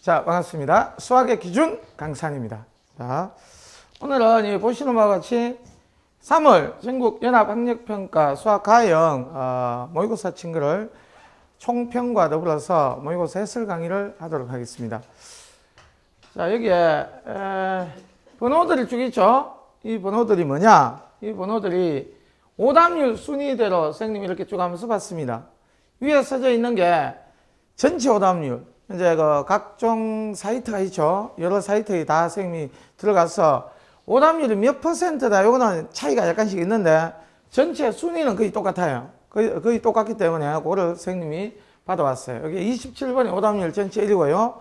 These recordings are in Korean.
자, 반갑습니다. 수학의 기준 강산입니다. 자, 오늘은 보시는 바와 같이 3월 전국연합학력평가 수학가형 모의고사 친구를 총평과 더불어서 모의고사 해설 강의를 하도록 하겠습니다. 자, 여기에 번호들이 쭉 있죠. 이 번호들이 뭐냐? 이 번호들이 오답률 순위대로 선생님이 이렇게 쭉 하면서 봤습니다. 위에 써져 있는 게 전체 오답률. 이제 각종 사이트가 있죠. 여러 사이트에 다 선생님이 들어가서 오답률이 몇 %다. 요거는 차이가 약간씩 있는데 전체 순위는 거의 똑같아요. 거의 똑같기 때문에 그거를 선생님이 받아왔어요. 여기 27번이 오답률 전체 1위고요.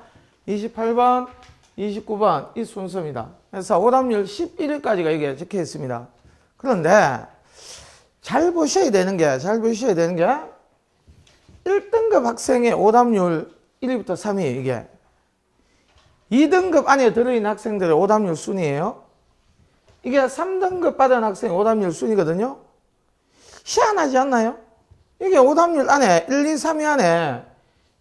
28번, 29번 이 순서입니다. 그래서 오답률 11위까지가 여기에 적혀 있습니다. 그런데 잘 보셔야 되는 게 1등급 학생의 오답률 1위부터 3위 이게 2등급 안에 들어있는 학생들의 오답률 순위예요. 이게 3등급 받은 학생의 오답률 순위거든요. 희한하지 않나요? 이게 오답률 안에 1, 2, 3위 안에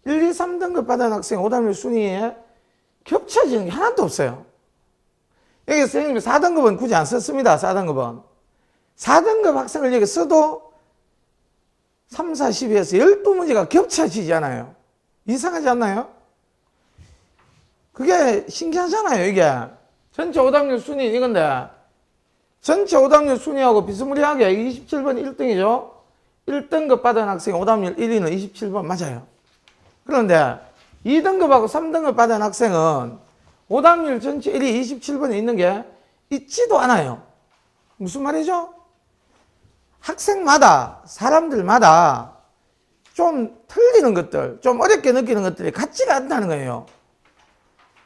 1, 2, 3등급 받은 학생의 오답률 순위에 겹쳐지는 게 하나도 없어요. 여기 선생님이 4등급은 굳이 안 썼습니다. 4등급 학생을 여기 써도 3, 4, 12에서 12문제가 겹쳐지지 않아요. 이상하지 않나요? 그게 신기하잖아요. 이게 전체 오답률 순위 이건데 전체 오답률 순위하고 비스무리하게 27번이 1등이죠. 1등급 받은 학생 오답률 1위는 27번 맞아요. 그런데 2등급하고 3등급 받은 학생은 오답률 전체 1위 27번에 있는 게 있지도 않아요. 무슨 말이죠? 학생마다 사람들마다 좀 틀리는 것들, 좀 어렵게 느끼는 것들이 같지가 않다는 거예요.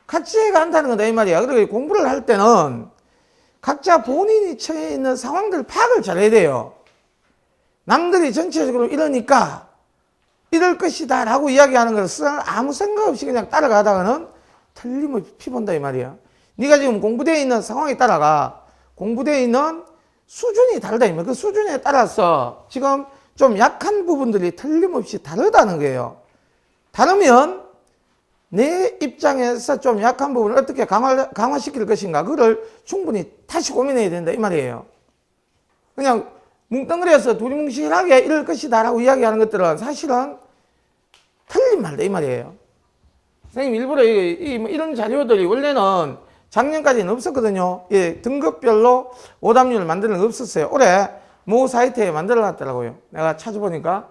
같지가 않다는 거다 이 말이야. 그리고 공부를 할 때는 각자 본인이 처해 있는 상황들 파악을 잘해야 돼요. 남들이 전체적으로 이러니까 이럴 것이다 라고 이야기하는 것을 아무 생각 없이 그냥 따라가다가는 틀림없이 피본다 이 말이야. 네가 지금 공부되어 있는 상황에 따라가 공부되어 있는 수준이 다르다 이 말이야. 그 수준에 따라서 지금 좀 약한 부분들이 틀림없이 다르다는 거예요. 다르면 내 입장에서 좀 약한 부분을 어떻게 강화시킬 것인가 그걸 충분히 다시 고민해야 된다 이 말이에요. 그냥 뭉뚱그려서 두리뭉실하게 이럴 것이다 라고 이야기하는 것들은 사실은 틀린 말이다 이 말이에요. 선생님 일부러 이런 자료들이 원래는 작년까지는 없었거든요. 예, 등급별로 오답률을 만드는 거 없었어요. 올해 모 사이트에 만들어 놨더라고요. 내가 찾아보니까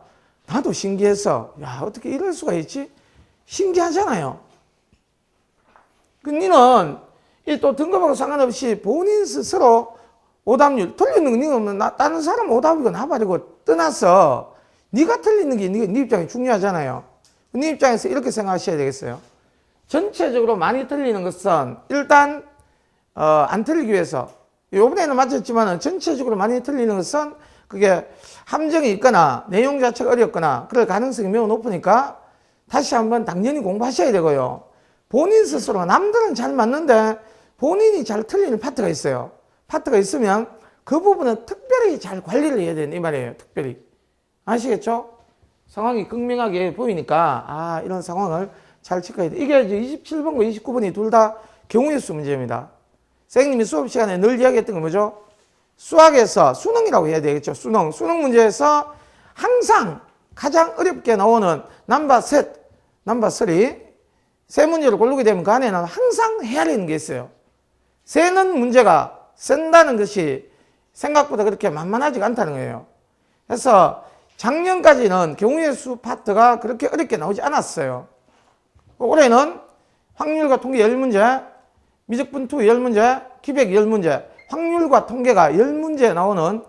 나도 신기했어. 야, 어떻게 이럴 수가 있지? 신기하잖아요. 니는 또 등급하고 상관없이 본인 스스로 오답률 틀리는 거 니는 다른 사람 오답이고 나발이고 떠나서 네가 틀리는 게 네 입장이 중요하잖아요. 네 입장에서 이렇게 생각하셔야 되겠어요. 전체적으로 많이 틀리는 것은 일단 안 틀리기 위해서 이번에는 맞췄지만 전체적으로 많이 틀리는 것은 그게 함정이 있거나 내용 자체가 어렵거나 그럴 가능성이 매우 높으니까 다시 한번 당연히 공부하셔야 되고요. 본인 스스로 남들은 잘 맞는데 본인이 잘 틀리는 파트가 있어요. 파트가 있으면 그 부분은 특별히 잘 관리를 해야 되는 이 말이에요. 특별히. 아시겠죠? 상황이 극명하게 보이니까 이런 상황을 잘 체크해야 돼. 이게 이제 27번과 29번이 둘 다 경우의 수 문제입니다. 선생님이 수업 시간에 늘 이야기했던 건 뭐죠? 수학에서 수능이라고 해야 되겠죠. 수능 문제에서 항상 가장 어렵게 나오는 넘버 3 세 문제를 고르게 되면 그 안에는 항상 헤아리는 게 있어요. 세는 문제가 쓴다는 것이 생각보다 그렇게 만만하지가 않다는 거예요. 그래서 작년까지는 경우의 수 파트가 그렇게 어렵게 나오지 않았어요. 올해는 확률과 통계 10문제, 미적분투 10문제, 기백 10문제, 확률과 통계가 10문제 나오는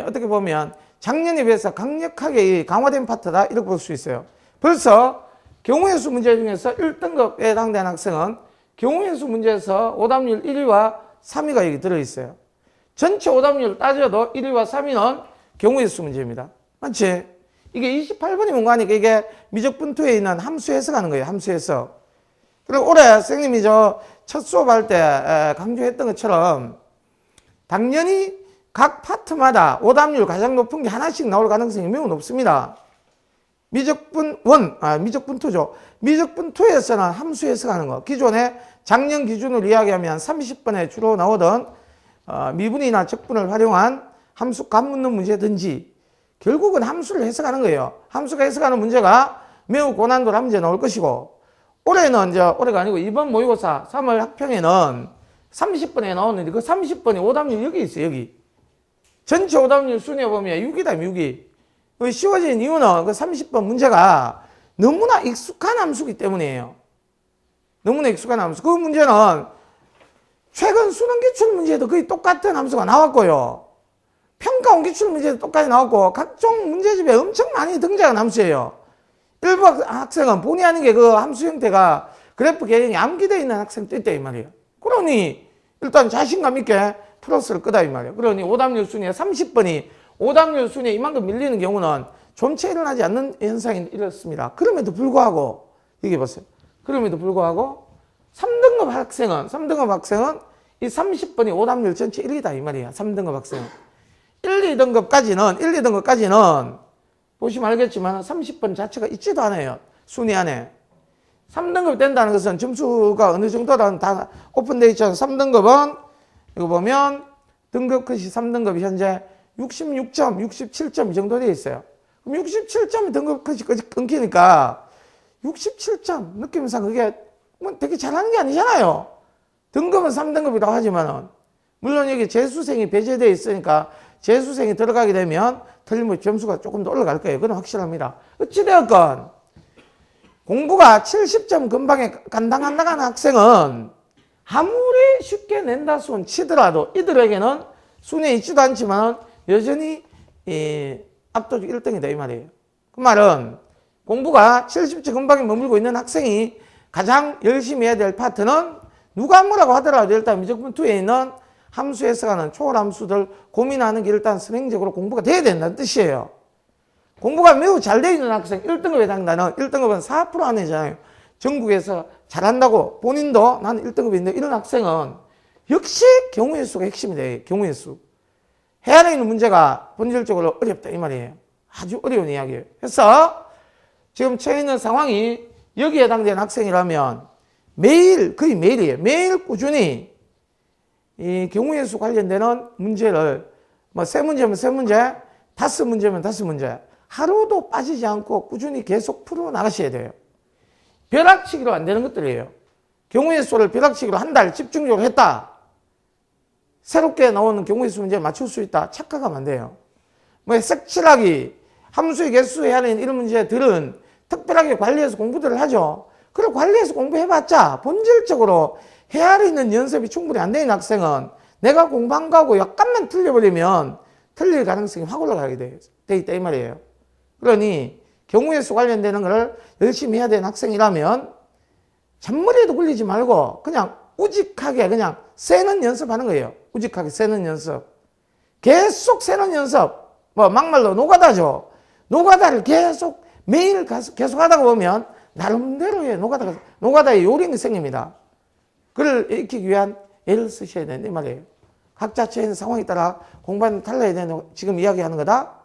어떻게 보면 작년에 비해서 강력하게 강화된 파트다 이렇게 볼 수 있어요. 벌써 경우의 수 문제 중에서 1등급에 해당되는 학생은 경우의 수 문제에서 오답률 1위와 3위가 여기 들어있어요. 전체 오답률 따져도 1위와 3위는 경우의 수 문제입니다. 맞지? 이게 28번이 뭔가 하니까 이게 미적분투에 있는 함수 해석하는 거예요. 함수 해석. 그리고 올해 선생님이 첫 수업할 때 강조했던 것처럼 당연히 각 파트마다 오답률 가장 높은 게 하나씩 나올 가능성이 매우 높습니다. 미적분2죠. 미적분2에서는 함수 해석하는 거. 기존에 작년 기준으로 이야기하면 30번에 주로 나오던 미분이나 적분을 활용한 함수 값 묻는 문제든지 결국은 함수를 해석하는 거예요. 함수가 해석하는 문제가 매우 고난도로 문제 나올 것이고, 올해는 올해가 아니고 이번 모의고사 3월 학평에는 30번에 나오는데 그 30번이 오답률 여기 있어요. 여기 전체 오답률 순위에 보면 6이다. 6이 쉬워진 이유는 그 30번 문제가 너무나 익숙한 함수이기 때문이에요. 너무나 익숙한 함수. 그 문제는 최근 수능 기출 문제도 거의 똑같은 함수가 나왔고요. 평가원 기출 문제도 똑같이 나왔고 각종 문제집에 엄청 많이 등장한 함수예요. 일부 학생은 본의 아니게 그 함수 형태가 그래프 개념이 암기되어 있는 학생도 있다 이 말이에요. 그러니 일단 자신감 있게 플러스를 끄다 이 말이에요. 그러니 오답률 순위에 30번이 오답률 순위에 이만큼 밀리는 경우는 존체 일어나지 않는 현상이 이렇습니다. 그럼에도 불구하고 이게 보세요. 그럼에도 불구하고 3등급 학생은 이 30번이 오답률 전체 1위다 이 말이에요. 3등급 학생은 1, 2등급까지는 보시면 알겠지만 30번 자체가 있지도 않아요. 순위 안에. 3등급 된다는 것은 점수가 어느 정도라는 다 오픈되어 있죠. 3등급은 이거 보면 등급 컷이 3등급이 현재 66점, 67점 이 정도 되어 있어요. 그럼 67점이 등급 컷이 끊기니까 67점 느낌상 그게 뭐 되게 잘하는 게 아니잖아요. 등급은 3등급이라고 하지만은 물론 여기 재수생이 배제되어 있으니까 재수생이 들어가게 되면 틀림없이 점수가 조금 더 올라갈 거예요. 그건 확실합니다. 어찌되었건 공부가 70점 근방에 간당간당한 학생은 아무리 쉽게 낸다 손 치더라도 이들에게는 순위에 있지도 않지만 여전히 압도적 1등이다 이 말이에요. 그 말은 공부가 70점 근방에 머물고 있는 학생이 가장 열심히 해야 될 파트는 누가 뭐라고 하더라도 일단 미적분2에 있는 함수 해석하는 초월함수들 고민하는 게 일단 선행적으로 공부가 돼야 된다는 뜻이에요. 공부가 매우 잘 되어 있는 학생 1등급에 해당되는 1등급은 4% 안에잖아요. 전국에서 잘한다고 본인도 나는 1등급인데 이런 학생은 역시 경우의 수가 핵심이 돼요. 경우의 수. 해안에 있는 문제가 본질적으로 어렵다 이 말이에요. 아주 어려운 이야기예요. 그래서 지금 처해 있는 상황이 여기에 해당되는 학생이라면 매일 거의 매일이에요. 매일 꾸준히 이 경우의 수 관련되는 문제를 뭐 3문제면 3문제, 5문제면 5문제 하루도 빠지지 않고 꾸준히 계속 풀어 나가셔야 돼요. 벼락치기로 안 되는 것들이에요. 경우의 수를 벼락치기로 한 달 집중적으로 했다. 새롭게 나오는 경우의 수 문제를 맞출 수 있다. 착각하면 안 돼요. 뭐 색칠하기, 함수의 개수 해야 하는 이런 문제들은 특별하게 관리해서 공부들을 하죠. 그걸 관리해서 공부해봤자 본질적으로 헤아려 있는 연습이 충분히 안 되는 학생은 내가 공부한 거하고 약간만 틀려버리면 틀릴 가능성이 확 올라가게 돼 있다 이 말이에요. 그러니 경우의 수 관련되는 걸 열심히 해야 되는 학생이라면 잔머리에도 굴리지 말고 그냥 우직하게 그냥 세는 연습하는 거예요. 우직하게 세는 연습. 계속 세는 연습. 뭐 막말로 노가다죠. 노가다를 계속 매일 계속 하다가 보면 나름대로의 노가다의 요령이 생깁니다. 그걸 익히기 위한 애를 쓰셔야 되는 이 말이에요. 각자 처해 있는 상황에 따라 공부하는 달라야 되는 지금 이야기하는 거다.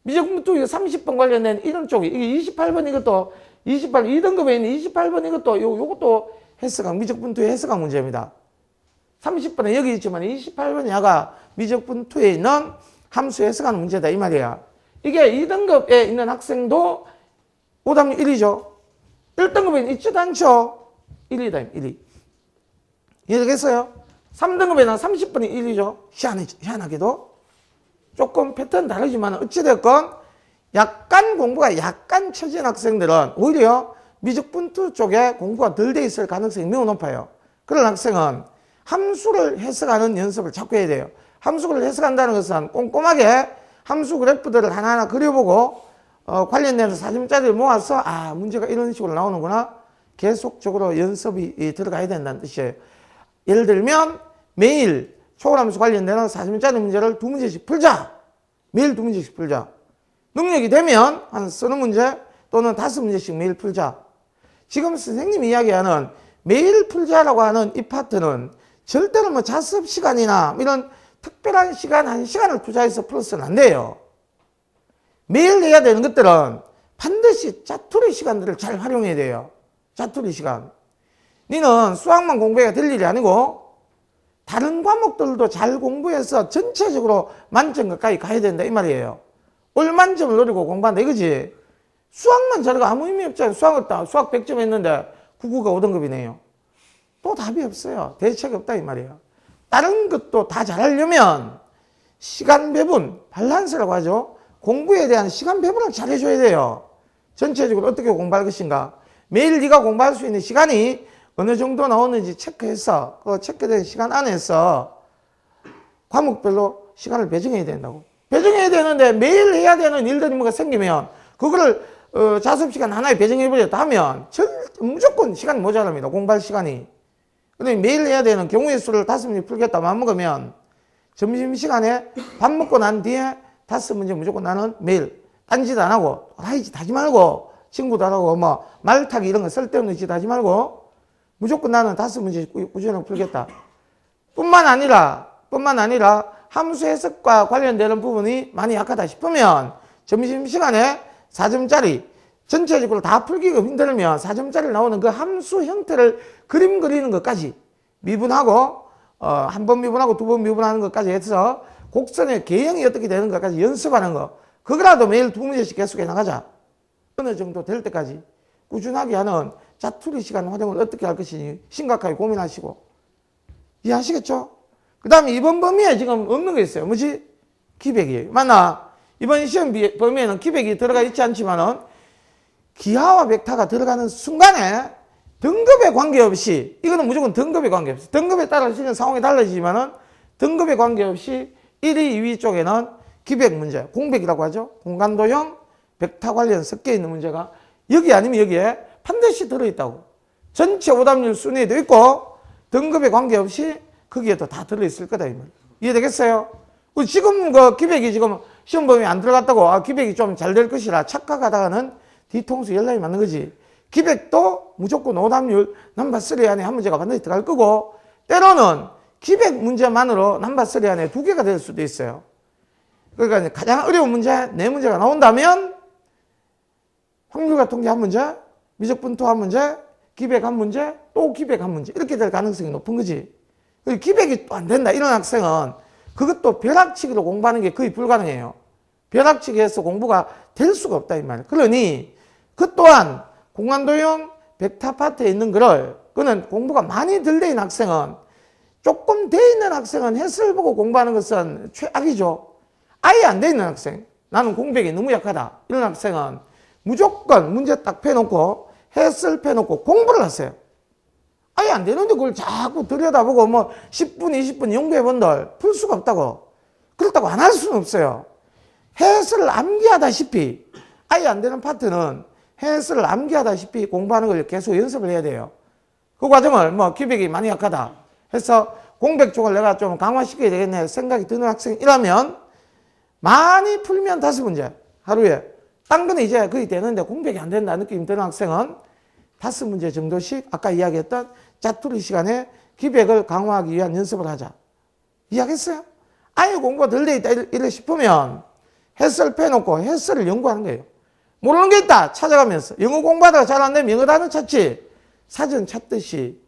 미적분2 30번 관련된 이런 쪽이 이게 28번 이것도 2등급에 있는 28번 이것도 요것도 해석학 미적분2의 해석학 문제입니다. 30번은 여기 있지만 28번 야가 미적분2에 있는 함수 해석하는 문제다 이 말이야. 이게 2등급에 있는 학생도 오답률 1위죠. 1등급에는 있지도 않죠. 1위다 1위. 이해되겠어요? 3등급에는 30번이 1위죠. 희한하게도. 조금 패턴 다르지만 어찌됐건 약간 공부가 약간 처진 학생들은 오히려 미적분2 쪽에 공부가 덜 돼 있을 가능성이 매우 높아요. 그런 학생은 함수를 해석하는 연습을 자꾸 해야 돼요. 함수를 해석한다는 것은 꼼꼼하게 함수 그래프들을 하나하나 그려보고 관련돼서 사진자료를 모아서 문제가 이런 식으로 나오는구나. 계속적으로 연습이 들어가야 된다는 뜻이에요. 예를 들면 매일 초월함수 관련되는 40문짜리 문제를 2문제씩 풀자. 매일 2문제씩 풀자. 능력이 되면 한 서너 문제 또는 5문제씩 매일 풀자. 지금 선생님이 이야기하는 매일 풀자라고 하는 이 파트는 절대로 뭐 자습 시간이나 이런 특별한 시간, 1시간을 투자해서 풀어서는 안 돼요. 매일 해야 되는 것들은 반드시 자투리 시간들을 잘 활용해야 돼요. 자투리 시간. 니는 수학만 공부해야 될 일이 아니고 다른 과목들도 잘 공부해서 전체적으로 만점 가까이 가야 된다 이 말이에요. 올만점을 노리고 공부한다 이거지. 수학만 잘하고 아무 의미 없잖아요. 수학 100점 했는데 99가 5등급이네요. 또 답이 없어요. 대책이 없다 이 말이에요. 다른 것도 다 잘하려면 시간 배분, 밸런스라고 하죠. 공부에 대한 시간 배분을 잘 해줘야 돼요. 전체적으로 어떻게 공부할 것인가. 매일 네가 공부할 수 있는 시간이 어느 정도 나오는지 체크해서 그 체크된 시간 안에서 과목별로 시간을 배정해야 된다고. 배정해야 되는데 매일 해야 되는 일들이 뭐가 생기면 그거를 자습시간 하나에 배정해버렸다 하면 무조건 시간이 모자랍니다. 공부할 시간이. 근데 매일 해야 되는 경우의 수를 5문제 풀겠다 마음먹으면 점심시간에 밥 먹고 난 뒤에 5문제 무조건 나는 매일 딴짓 안 하고 라이짓 하지 말고 친구들하고 뭐 말타기 이런 거 쓸데없는 짓 하지 말고 무조건 나는 5문제 꾸준히 풀겠다. 뿐만 아니라 함수 해석과 관련되는 부분이 많이 약하다 싶으면 점심시간에 4점짜리 전체적으로 다 풀기가 힘들면 4점짜리 나오는 그 함수 형태를 그림 그리는 것까지 미분하고 한 번 미분하고 2번 미분하는 것까지 해서 곡선의 개형이 어떻게 되는 것까지 연습하는 거. 그거라도 매일 2문제씩 계속해 나가자. 어느 정도 될 때까지 꾸준하게 하는 자투리 시간 활용을 어떻게 할 것인지 심각하게 고민하시고. 이해하시겠죠? 그 다음에 이번 범위에 지금 없는 게 있어요. 뭐지? 기백이에요. 맞나? 이번 시험 범위에는 기백이 들어가 있지 않지만은 기하와 벡터가 들어가는 순간에 등급에 관계없이, 이거는 무조건 등급에 관계없이, 등급에 따라 실현 상황이 달라지지만은 등급에 관계없이 1위, 2위 쪽에는 기백 문제, 공백이라고 하죠. 공간도형, 벡터 관련 섞여 있는 문제가 여기 아니면 여기에 반드시 들어있다고. 전체 오답률 순위에도 있고 등급에 관계없이 거기에도 다 들어있을 거다 이 말. 이해되겠어요? 지금 그 기백이 지금 시험 범위에 안 들어갔다고 기백이 좀 잘 될 것이라 착각하다가는 뒤통수 연락이 맞는 거지. 기백도 무조건 오답률 넘버3 안에 한 문제가 반드시 들어갈 거고 때로는 기백 문제만으로 넘버3 안에 2개가 될 수도 있어요. 그러니까 가장 어려운 문제 4문제가 나온다면 확률과 통계 한 문제, 미적분투 한 문제, 기백 한 문제, 또 기백 한 문제 이렇게 될 가능성이 높은 거지. 기백이 또 안 된다 이런 학생은 그것도 벼락치기로 공부하는 게 거의 불가능해요. 벼락치기해서 공부가 될 수가 없다 이 말이에요. 그러니 그 또한 공간도형 벡터 파트에 있는 거를 그는 공부가 많이 덜 돼 있는 학생은 조금 돼 있는 학생은 해설 보고 공부하는 것은 최악이죠. 아예 안 돼 있는 학생, 나는 공백이 너무 약하다 이런 학생은 무조건 문제 딱 펴놓고 해설 펴놓고 공부를 하세요. 아예 안 되는데 그걸 자꾸 들여다보고 뭐 10분 20분 연구해본들 풀 수가 없다고. 그렇다고 안 할 수는 없어요. 해설을 암기하다시피 아예 안 되는 파트는 해설을 암기하다시피 공부하는 걸 계속 연습을 해야 돼요. 그 과정을 뭐 기백이 많이 약하다 해서 공백 쪽을 내가 좀 강화시켜야 되겠네 생각이 드는 학생이라면 많이 풀면 5문제 하루에. 딴 거는 이제 거의 되는데 공백이 안 된다 느낌이 드는 학생은 5문제 정도씩 아까 이야기했던 자투리 시간에 기백을 강화하기 위한 연습을 하자. 이해하겠어요? 아예 공부가 덜 돼 있다 이래 싶으면 해설 빼놓고 해설을 연구하는 거예요. 모르는 게 있다 찾아가면서 영어 공부하다가 잘 안 되면 영어 단어 찾지. 사전 찾듯이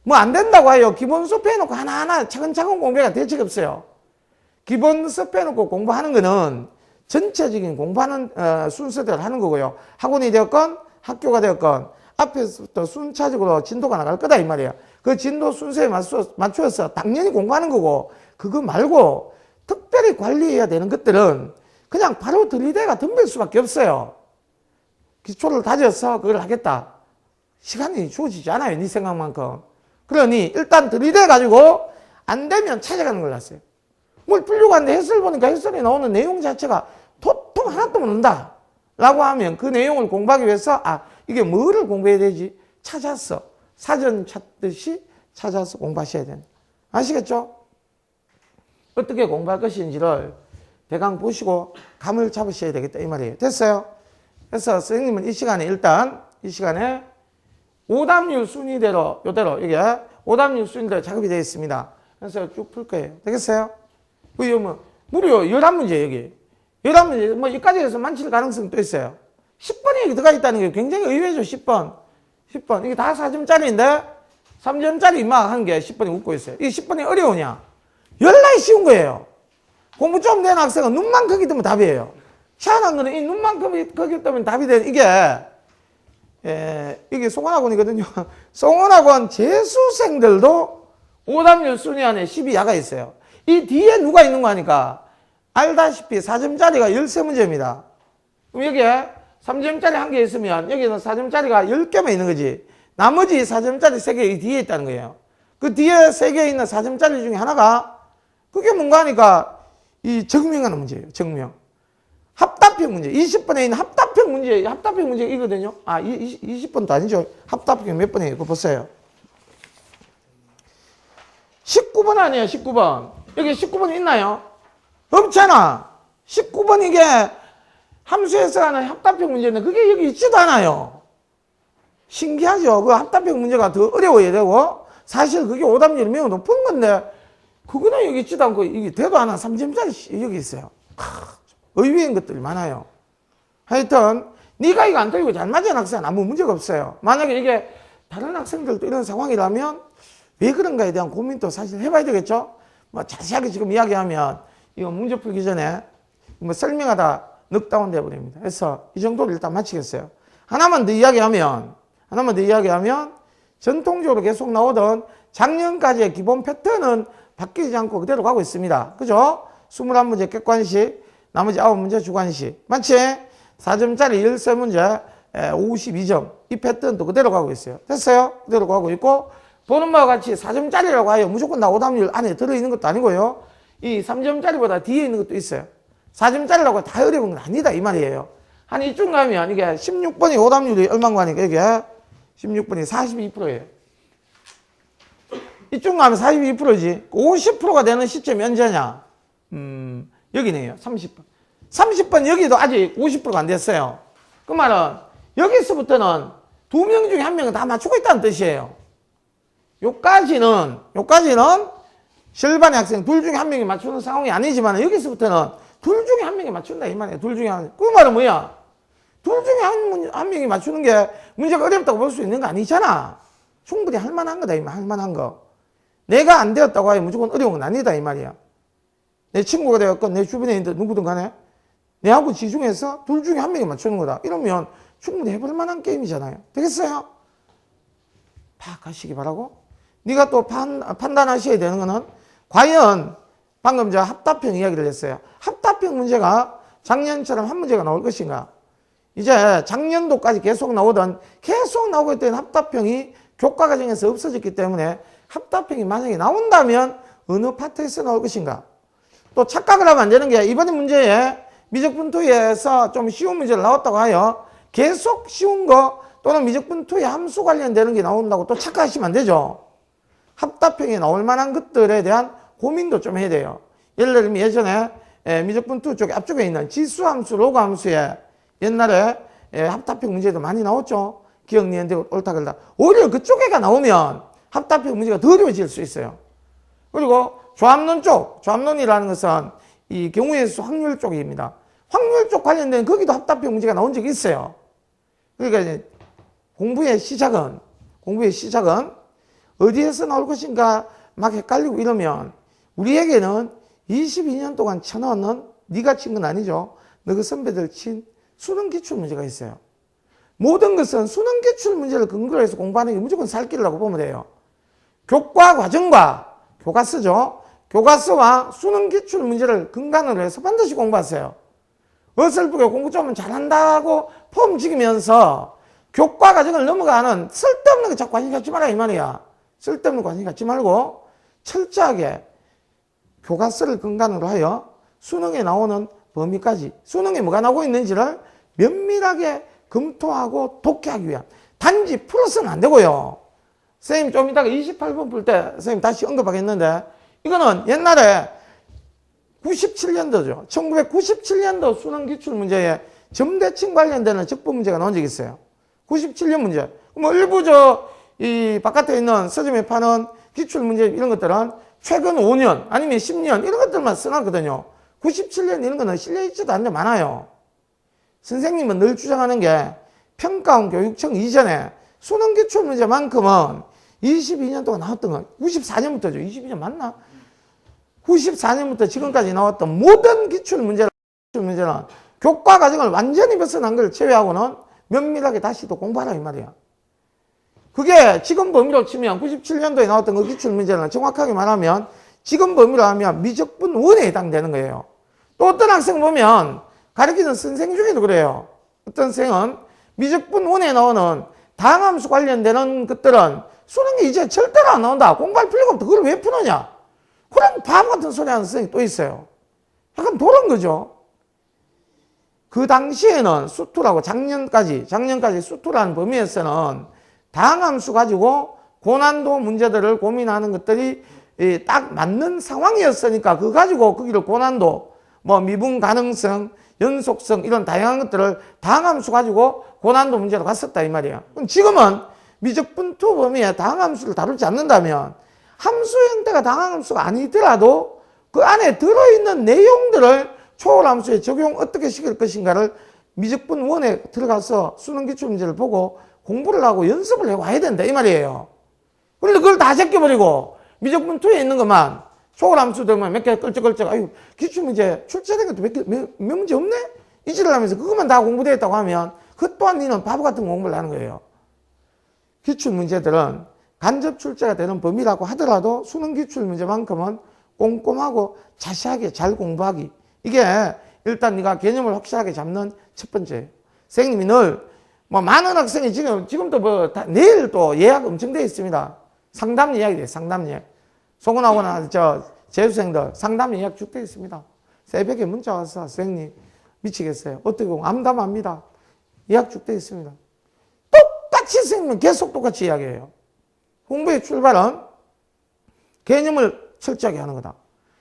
뭐 안 된다고 해요. 기본수 빼놓고 하나하나 차근차근 공부가 대책 없어요. 기본수 빼놓고 공부하는 거는 전체적인 공부하는 순서대로 하는 거고요. 학원이 되었건 학교가 되었건 앞에서부터 순차적으로 진도가 나갈 거다 이 말이에요. 그 진도 순서에 맞추어서 당연히 공부하는 거고 그거 말고 특별히 관리해야 되는 것들은 그냥 바로 들이대가 덤빌 수밖에 없어요. 기초를 다져서 그걸 하겠다. 시간이 주어지지 않아요. 네 생각만큼. 그러니 일단 들이대가지고 안 되면 찾아가는 걸 하세요. 뭘 풀려고 하는데 해설 보니까 해설에 나오는 내용 자체가 도통 하나도 모른다 라고 하면 그 내용을 공부하기 위해서 이게 뭐를 공부해야 되지? 찾아서 사전 찾듯이 찾아서 공부하셔야 된다. 아시겠죠? 어떻게 공부할 것인지를 대강 보시고 감을 잡으셔야 되겠다 이 말이에요. 됐어요? 그래서 선생님은 이 시간에 일단 이 시간에 오답률 순위대로 요대로 이게 오답률 순위대로 작업이 되어 있습니다. 그래서 쭉 풀 거예요. 되겠어요? 무려 11문제 여기 11문제 뭐 여기까지 해서 만칠 가능성이 또 있어요. 10번이 여기 들어가 있다는 게 굉장히 의외죠. 10번. 이게 다 4점짜리인데 3점짜리 막 한 게 10번이 웃고 있어요. 이게 10번이 어려우냐? 열나이 쉬운 거예요. 공부 좀 된 학생은 눈만 크게 뜨면 답이에요. 희한한 거는 이 눈만 크게 뜨면 답이 되는 이게 송원학원이거든요. 송원학원 재수생들도 오답률 순위 안에 12야가 있어요. 이 뒤에 누가 있는 거 하니까 알다시피 4점짜리가 13문제입니다. 그럼 여기에 3점짜리 한 개 있으면 여기는 4점짜리가 10개만 있는 거지. 나머지 4점짜리 3개 이 뒤에 있다는 거예요. 그 뒤에 3개 있는 4점짜리 중에 하나가 그게 뭔가 하니까 이 증명하는 문제예요. 증명. 합답형 문제. 20번에 있는 합답형 문제 이거든요. 20번도 아니죠. 합답형 몇 번이에요? 그거 보세요. 19번 아니에요. 19번. 여기 19번 있나요? 없잖아. 19번 이게 함수에서 하는 합답형 문제인데 그게 여기 있지도 않아요. 신기하죠. 그 합답형 문제가 더 어려워야 되고 사실 그게 오답률이 매우 높은 건데 그거는 여기 있지도 않고 이게 대도 하나 3점짜리 여기 있어요. 의외인 것들이 많아요. 하여튼 네가 이거 안 틀리고 잘 맞은 학생은 아무 문제가 없어요. 만약에 이게 다른 학생들도 이런 상황이라면 왜 그런가에 대한 고민도 사실 해봐야 되겠죠. 뭐 자세하게 지금 이야기하면 이거 문제 풀기 전에 뭐 설명하다 넉다운 돼버립니다. 그래서 이 정도로 일단 마치겠어요. 하나만 더 이야기하면 전통적으로 계속 나오던 작년까지의 기본 패턴은 바뀌지 않고 그대로 가고 있습니다. 그죠? 21문제 객관식, 나머지 9문제 주관식. 마치 4점짜리 13문제 52점. 이 패턴도 그대로 가고 있어요. 됐어요? 그대로 가고 있고, 보는 바와 같이 4점짜리라고 하여 무조건 나 오답률 안에 들어있는 것도 아니고요. 이 3점짜리보다 뒤에 있는 것도 있어요. 4점짜리라고 다 어려운 건 아니다 이 말이에요. 한 이쯤 가면 이게 16번이 오답률이 얼마인가 하니까 이게 16번이 42%예요. 이쯤 가면 42%지. 50%가 되는 시점이 언제냐? 여기네요. 30번. 30번 여기도 아직 50%가 안 됐어요. 그 말은 여기서부터는 2명 중에 1명은 다 맞추고 있다는 뜻이에요. 요까지는 절반의 학생 둘 중에 1명이 맞추는 상황이 아니지만 여기서부터는 둘 중에 1명이 맞춘다 이 말이에요. 둘 중에 한 명. 그 말은 뭐야? 둘 중에 한 명이 맞추는 게 문제가 어렵다고 볼 수 있는 거 아니잖아. 충분히 할 만한 거다 이 말. 할 만한 거. 내가 안 되었다고 하여 무조건 어려운 건 아니다 이 말이야. 내 친구가 되었건 내 주변에 있는 누구든 간에 내하고 지 중에서 둘 중에 1명이 맞추는 거다. 이러면 충분히 해볼 만한 게임이잖아요. 되겠어요? 파악하시기 바라고. 네가 또 판단하셔야 되는 거는 과연 방금 저 합답형 이야기를 했어요. 합답형 문제가 작년처럼 한 문제가 나올 것인가. 이제 작년도까지 계속 나오고 있던 합답형이 교과 과정에서 없어졌기 때문에 합답형이 만약에 나온다면 어느 파트에서 나올 것인가. 또 착각을 하면 안 되는 게 이번에 문제에 미적분투에서 좀 쉬운 문제를 나왔다고 하여 계속 쉬운 거 또는 미적분투의 함수 관련되는 게 나온다고 또 착각하시면 안 되죠. 합답형이 나올 만한 것들에 대한 고민도 좀 해야 돼요. 예를 들면 예전에 미적분투 쪽 앞쪽에 있는 지수함수, 로그함수에 옛날에 합답형 문제도 많이 나왔죠. 기억, 니은, 되고 옳다, 그르다. 오히려 그쪽에가 나오면 합답형 문제가 더 어려워질 수 있어요. 그리고 조합론 쪽, 조합론이라는 것은 이 경우의 수 확률 쪽입니다. 확률 쪽 관련된 거기도 합답형 문제가 나온 적이 있어요. 그러니까 이제 공부의 시작은 어디에서 나올 것인가 막 헷갈리고 이러면 우리에게는 22년 동안 쳐넣는 네가 친 건 아니죠. 너그 선배들 친 수능 기출 문제가 있어요. 모든 것은 수능 기출 문제를 근거로 해서 공부하는 게 무조건 살 길이라고 보면 돼요. 교과 과정과 교과서죠. 교과서와 수능 기출 문제를 근간으로 해서 반드시 공부하세요. 어설프게 공부 좀 잘한다고 폼 지기면서 교과 과정을 넘어가는 쓸데없는 거 자꾸 관심 갖지 마라 이 말이야. 쓸데없는 관심 갖지 말고 철저하게 교과서를 근간으로 하여 수능에 나오는 범위까지 수능에 뭐가 나오고 있는지를 면밀하게 검토하고 독해하기 위한 단지 풀어서는 안 되고요. 선생님 좀 이따가 28번 풀 때 선생님 다시 언급하겠는데 이거는 옛날에 97년도죠. 1997년도 수능 기출 문제에 점대칭 관련되는 적분 문제가 나온 적이 있어요. 97년 문제. 뭐 일부 이 바깥에 있는 서점에 파는 기출 문제 이런 것들은 최근 5년 아니면 10년 이런 것들만 써놨거든요. 97년 이런 거는 실려있지도 않는데 많아요. 선생님은 늘 주장하는 게 평가원 교육청 이전에 수능 기출 문제만큼은 22년 동안 나왔던 거, 94년부터죠. 22년 맞나? 94년부터 지금까지 나왔던 모든 기출 문제는 교과 과정을 완전히 벗어난 걸 제외하고는 면밀하게 다시 또 공부하라 이 말이야. 그게 지금 범위로 치면 97년도에 나왔던 그 기출 문제는 정확하게 말하면 지금 범위로 하면 미적분 원에 해당되는 거예요. 또 어떤 학생 보면 가르치는 선생 중에도 그래요. 어떤 선생은 미적분 원에 나오는 다항함수 관련되는 것들은 수능에 이제 절대로 안 나온다. 공부할 필요가 없다. 그걸 왜 푸느냐? 그런 바보 같은 소리 하는 선생님이 또 있어요. 약간 도른 거죠. 그 당시에는 수투라고 작년까지 수투라는 범위에서는 다항함수 가지고 고난도 문제들을 고민하는 것들이 딱 맞는 상황이었으니까 그거 가지고 거기를 고난도, 뭐 미분 가능성, 연속성 이런 다양한 것들을 다항함수 가지고 고난도 문제로 갔었다 이 말이야. 그럼 지금은 미적분 투 범위에 다항함수를 다루지 않는다면 함수 형태가 다항함수가 아니더라도 그 안에 들어있는 내용들을 초월함수에 적용 어떻게 시킬 것인가를 미적분 원에 들어가서 수능 기출 문제를 보고 공부를 하고 연습을 해와야 된다 이 말이에요. 그런데 그걸 다 제껴버리고 미적분 2에 있는 것만 초월함수들만 몇 개 끌적끌적 아유 기출문제 출제된 것도 몇 문제 없네? 이지를 하면서 그것만 다 공부되었다고 하면 그 또한 니는 바보 같은 공부를 하는 거예요. 기출문제들은 간접 출제가 되는 범위라고 하더라도 수능 기출문제만큼은 꼼꼼하고 자세하게 잘 공부하기. 이게 일단 네가 개념을 확실하게 잡는 첫 번째. 선생님이 늘 많은 학생이 지금도 내일 또 예약 엄청 돼 있습니다. 상담 예약이 돼요. 상담 예약. 소근하거나 재수생들 상담 예약 쭉 돼 있습니다. 새벽에 문자 와서 선생님 미치겠어요. 어떻게 암담합니다. 예약 쭉 돼 있습니다. 똑같이 선생님은 계속 똑같이 이야기해요. 공부의 출발은 개념을 철저하게 하는 거다.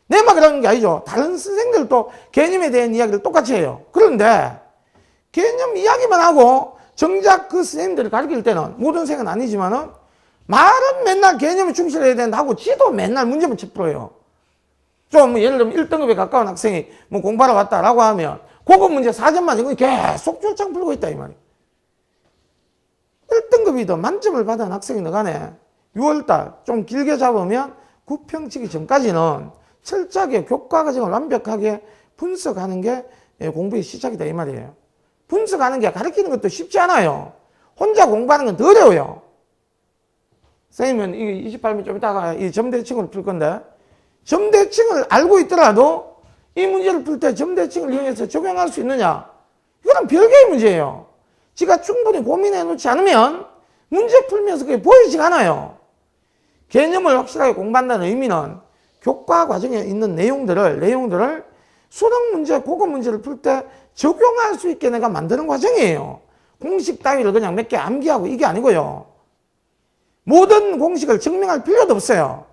내만 그러는 게 아니죠. 다른 선생들도 개념에 대한 이야기를 똑같이 해요. 그런데 개념 이야기만 하고 정작 그 선생님들이 가르칠 때는 모든 선생은 아니지만은 말은 맨날 개념에 충실해야 된다 하고 지도 맨날 문제만 풀어요. 좀 예를 들면 1등급에 가까운 학생이 공부하러 왔다라고 하면 그거 문제 4점만 이거 계속 줄창 풀고 있다 이 말이에요. 1등급이든 만점을 받은 학생이 너가네 6월달 좀 길게 잡으면 9평 치기 전까지는 철저하게 교과 과정을 완벽하게 분석하는 게 공부의 시작이다 이 말이에요. 분석하는 게 가르치는 것도 쉽지 않아요. 혼자 공부하는 건 더 어려워요. 선생님은 이 28분 좀 이따가 이 점대칭을 풀 건데 점대칭을 알고 있더라도 이 문제를 풀 때 점대칭을 이용해서 적용할 수 있느냐? 이거는 별개의 문제예요. 지가 충분히 고민해 놓지 않으면 문제 풀면서 그게 보이지가 않아요. 개념을 확실하게 공부한다는 의미는 교과 과정에 있는 내용들을 수능 문제, 고급 문제를 풀 때 적용할 수 있게 내가 만드는 과정이에요. 공식 따위를 그냥 몇 개 암기하고 이게 아니고요. 모든 공식을 증명할 필요도 없어요.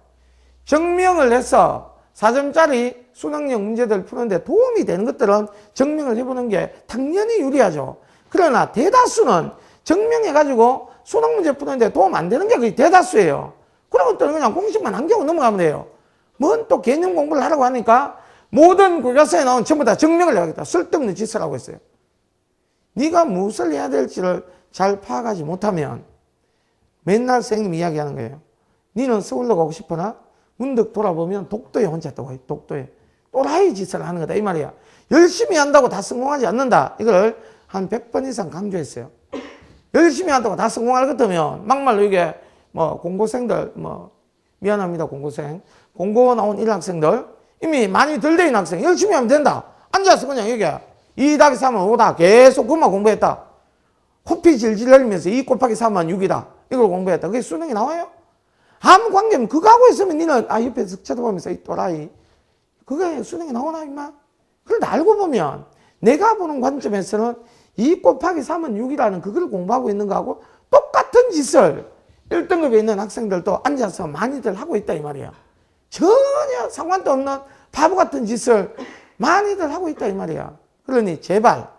증명을 해서 4점짜리 수능형 문제들 푸는데 도움이 되는 것들은 증명을 해보는 게 당연히 유리하죠. 그러나 대다수는 증명해가지고 수능 문제 푸는데 도움 안 되는 게 거의 대다수예요. 그런 것들은 그냥 공식만 암기하고 넘어가면 돼요. 뭔 또 개념 공부를 하라고 하니까 모든 교과서에 나온 전부 다 증명을 해야겠다. 쓸데없는 짓을 하고 있어요. 네가 무엇을 해야 될지를 잘 파악하지 못하면 맨날 선생님 이야기하는 거예요. 니는 서울로 가고 싶으나 문득 돌아보면 독도에 혼자 있다고 해요. 독도에. 또라이 짓을 하는 거다 이 말이야. 열심히 한다고 다 성공하지 않는다. 이걸 한 100번 이상 강조했어요. 열심히 한다고 다 성공할 것 같으면 막말로 이게 공고생들 미안합니다 공고생. 공고 나온 1학생들 이미 많이 덜 돼 있는 학생 열심히 하면 된다. 앉아서 그냥 여기 2 더하기 3은 5다. 계속 그것만 공부했다. 코피 질질 흘리면서 2 곱하기 3은 6이다. 이걸 공부했다. 그게 수능이 나와요? 아무 관계없는 그거 하고 있으면 니는 옆에서 쳐다보면서 이 또라이 그게 수능이 나오나 임마? 그런데 알고 보면 내가 보는 관점에서는 2 곱하기 3은 6이라는 그걸 공부하고 있는 거하고 똑같은 짓을 1등급에 있는 학생들도 앉아서 많이들 하고 있다 이 말이야. 전혀 상관도 없는 바보 같은 짓을 많이들 하고 있다 이 말이야. 그러니 제발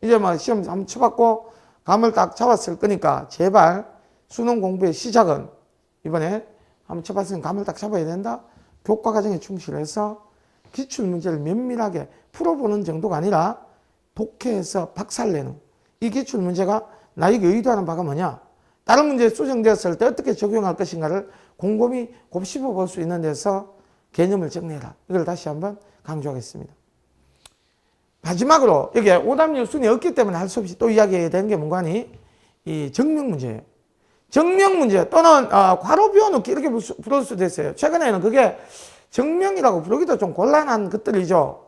이제 시험 한번 쳐봤고 감을 딱 잡았을 거니까 제발 수능 공부의 시작은 이번에 한번 쳐봤으면 감을 딱 잡아야 된다. 교과 과정에 충실해서 기출문제를 면밀하게 풀어보는 정도가 아니라 독해해서 박살내는 이 기출문제가 나에게 의도하는 바가 뭐냐? 다른 문제에 수정되었을 때 어떻게 적용할 것인가를 곰곰이 곱씹어 볼 수 있는 데서 개념을 정리해라. 이걸 다시 한번 강조하겠습니다. 마지막으로 여기 오답률 순위 없기 때문에 할 수 없이 또 이야기해야 되는 게 뭔가니 이 정명 문제예요. 정명 문제 또는 괄호 비워넣기 이렇게 부를 수도 있어요. 최근에는 그게 정명이라고 부르기도 좀 곤란한 것들이죠.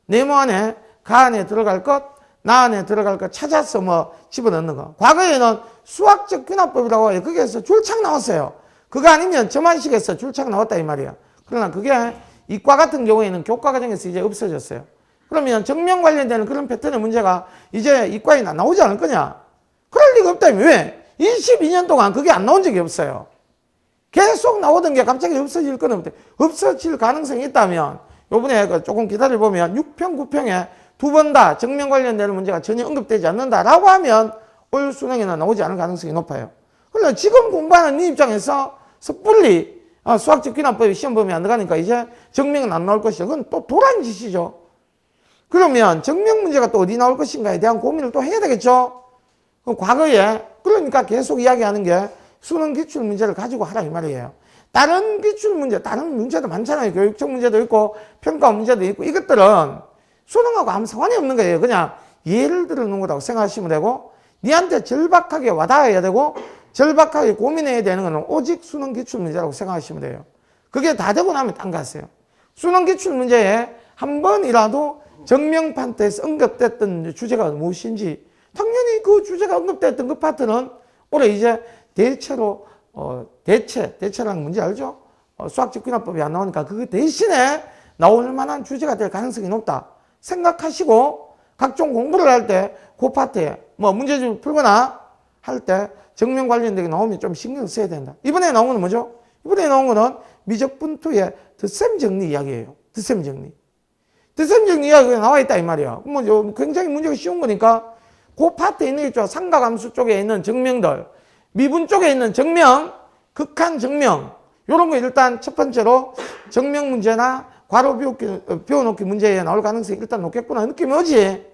네모 안에 가 안에 들어갈 것, 나 안에 들어갈 것 찾아서 뭐 집어넣는 거. 과거에는 수학적 귀납법이라고 해요. 거기에서 줄창 나왔어요. 그거 아니면 점한식에서 줄창 나왔다 이 말이야. 그러나 그게 이과 같은 경우에는 교과 과정에서 이제 없어졌어요. 그러면 정명 관련되는 그런 패턴의 문제가 이제 이과에 나오지 않을 거냐? 그럴 리가 없다며. 왜? 22년 동안 그게 안 나온 적이 없어요. 계속 나오던 게 갑자기 없어질 건 없대. 없어질 가능성이 있다면 요번에 조금 기다려보면 6평, 9평에 두 번 다 정명 관련되는 문제가 전혀 언급되지 않는다라고 하면 올 수능에는 나오지 않을 가능성이 높아요. 그러나 지금 공부하는 네 입장에서 섣불리 수학적 귀납법이 시험 보면 안 들어가니까 이제 정명은 안 나올 것이죠. 그건 또 도란 짓이죠. 그러면 정명 문제가 또 어디 나올 것인가에 대한 고민을 또 해야 되겠죠. 그럼 과거에 그러니까 계속 이야기하는 게 수능 기출 문제를 가지고 하라 이 말이에요. 다른 기출 문제, 다른 문제도 많잖아요. 교육적 문제도 있고 평가 문제도 있고 이것들은 수능하고 아무 상관이 없는 거예요. 그냥 예를 들어 놓은 거라고 생각하시면 되고 니한테 절박하게 와닿아야 되고 절박하게 고민해야 되는 거는 오직 수능 기출 문제라고 생각하시면 돼요. 그게 다 되고 나면 딴 거 하세요. 수능 기출 문제에 한 번이라도 정명판에서 언급됐던 주제가 무엇인지 당연히 그 주제가 언급됐던 그 파트는 올해 이제 대체로 대체라는 문제 알죠? 수학적 귀납법이 안 나오니까 그 대신에 나올 만한 주제가 될 가능성이 높다 생각하시고 각종 공부를 할 때 그 파트에 뭐 문제집을 풀거나 할 때 정명 관련되게 나오면 좀 신경 써야 된다. 이번에 나온 건 뭐죠? 이번에 나온 거는 미적분투의 덧셈 정리 이야기예요. 덧셈 정리. 덧셈 정리 이야기가 나와 있다 이 말이야. 뭐 굉장히 문제가 쉬운 거니까 그 파트에 있는 게 있죠. 삼각함수 쪽에 있는 정명들, 미분 쪽에 있는 정명, 극한 정명 이런 거 일단 첫 번째로 정명 문제나 괄호 비워놓기 문제에 나올 가능성이 일단 높겠구나 느낌이 오지.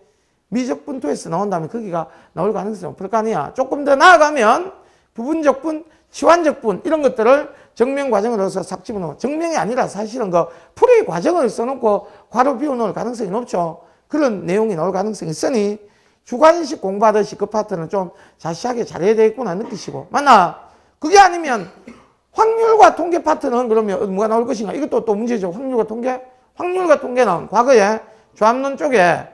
미적분투에서 나온다면 거기가 나올 가능성이 높을 거 아니야. 조금 더 나아가면 부분적분, 치환적분 이런 것들을 정명 과정으로서 싹 집어넣어. 정명이 아니라 사실은 그 풀이 과정을 써놓고 괄호 비워놓을 가능성이 높죠. 그런 내용이 나올 가능성이 있으니 주관식 공부하듯이 그 파트는 좀 자세하게 잘해야 되겠구나 느끼시고. 맞나? 그게 아니면 확률과 통계 파트는 그러면 뭐가 나올 것인가? 이것도 또 문제죠. 확률과 통계? 확률과 통계는 과거에 조합론 쪽에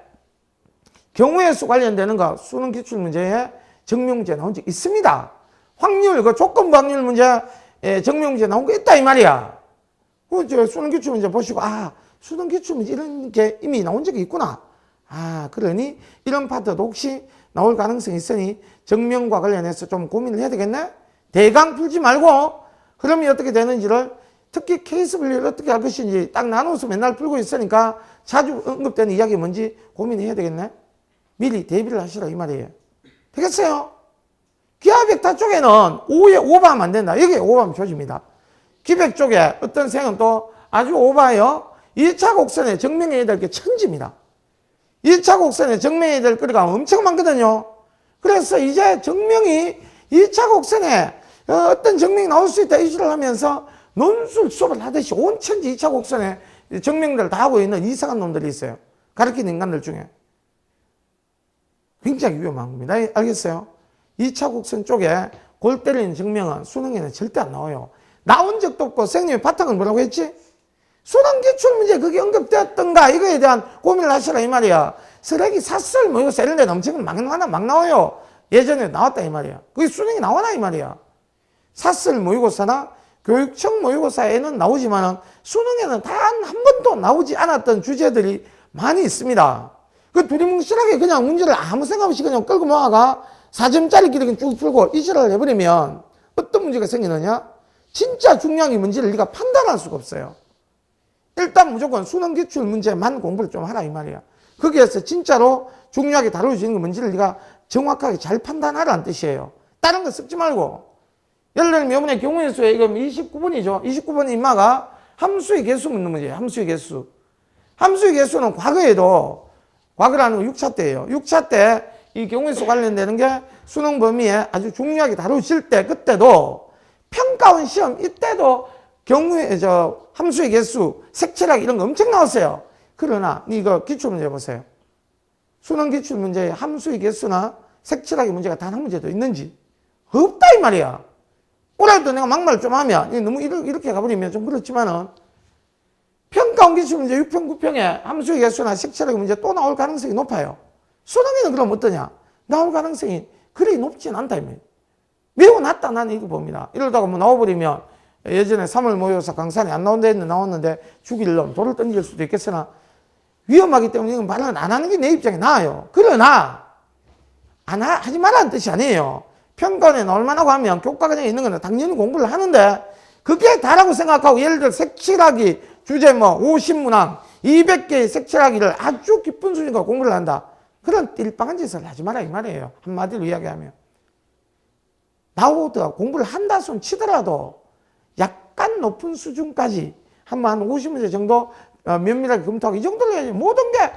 경우의 수 관련되는 거 수능 기출 문제에 정명 문제 나온 적 있습니다. 확률, 그 조건부 확률 문제, 정명 문제 나온 거 있다 이 말이야. 그 수능 기출 문제 보시고 수능 기출 문제 이런 게 이미 나온 적이 있구나. 그러니 이런 파트도 혹시 나올 가능성이 있으니 정명과 관련해서 좀 고민을 해야 되겠네? 대강 풀지 말고 그러면 어떻게 되는지를 특히 케이스 분류를 어떻게 할 것인지 딱 나눠서 맨날 풀고 있으니까 자주 언급되는 이야기 뭔지 고민해야 되겠네? 미리 대비를 하시라 이 말이에요. 되겠어요? 기하백타 쪽에는 5에 오버하면 안 된다. 여기에 오버하면 조집니다. 기백 쪽에 어떤 생은 또 아주 오버해요. 1차 곡선에 정명해야 될 게 천지입니다. 1차 곡선에 정명해야 될 거리가 엄청 많거든요. 그래서 이제 정명이 1차 곡선에 어떤 정명이 나올 수 있다 이주를 하면서 논술 수업을 하듯이 온 천지 2차 곡선에 정명들을 다 하고 있는 이상한 놈들이 있어요. 가르치는 인간들 중에. 굉장히 위험한 겁니다. 알겠어요? 2차 곡선 쪽에 골 때리는 정명은 수능에는 절대 안 나와요. 나온 적도 없고 선생님의 바탕은 뭐라고 했지? 수능 기출 문제 그게 언급되었던가 이거에 대한 고민을 하시라 이 말이야. 쓰레기 삿설 모의고사 이런 데는 엄청 막 나와요. 예전에 나왔다 이 말이야. 그게 수능이 나오나 이 말이야. 삿설 모의고사나 교육청 모의고사에는 나오지만 수능에는 단 한 번도 나오지 않았던 주제들이 많이 있습니다. 그 두리뭉실하게 그냥 문제를 아무 생각 없이 그냥 끌고 모아가 4점짜리 길이 쭉 풀고 이질을 해버리면 어떤 문제가 생기느냐? 진짜 중요한 게 뭔지를 네가 판단할 수가 없어요. 일단 무조건 수능 기출 문제만 공부를 좀 하라 이 말이야. 거기에서 진짜로 중요하게 다룰 수 있는 게 뭔지를 네가 정확하게 잘 판단하라는 뜻이에요. 다른 거 섞지 말고. 예를 들면 이번에 경우의 수에 이거 29번이죠. 29번 인마가 함수의 개수 묻는 문제예요. 함수의 개수. 함수의 개수는 과거에도 과거라는 거 6차 때예요. 6차 때 이 경우에서 관련되는 게 수능 범위에 아주 중요하게 다루실 때, 그때도 평가원 시험 이때도 경우에 함수의 개수, 색칠하기 이런 거 엄청 나왔어요. 그러나 이거 기출문제 보세요. 수능 기출문제에 함수의 개수나 색칠하기 문제가 단 한 문제도 있는지 없다 이 말이야. 올해도 내가 막말 좀 하면 너무 이렇게 가버리면 좀 그렇지만은 평가원 기출문제 6평 9평에 함수의 개수나 색칠하기 문제 또 나올 가능성이 높아요. 수능에는 그럼 어떠냐? 나올 가능성이 그리 높진 않다 이 말이야. 매우 낮다 나는 이거 봅니다. 이러다가 뭐 나와버리면 예전에 3월 모의고사 강산에 안 나온다 했는데 나왔는데 죽일 놈 돌을 던질 수도 있겠으나 위험하기 때문에 이건 말을 안 하는 게 내 입장에 나아요. 그러나 하지 말라는 뜻이 아니에요. 평가원에 나올 만하고 하면 교과과정에 있는 거는 당연히 공부를 하는데 그게 다라고 생각하고 예를 들어 색칠하기 주제 뭐 50문항 200개의 색칠하기를 아주 깊은 수준과 공부를 한다. 그런 띨빵한 짓을 하지 마라 이 말이에요. 한마디로 이야기하면. 나오더 공부를 한다 손 치더라도 약간 높은 수준까지 한 50문제 정도 면밀하게 검토하고 이 정도로 해야지. 모든 게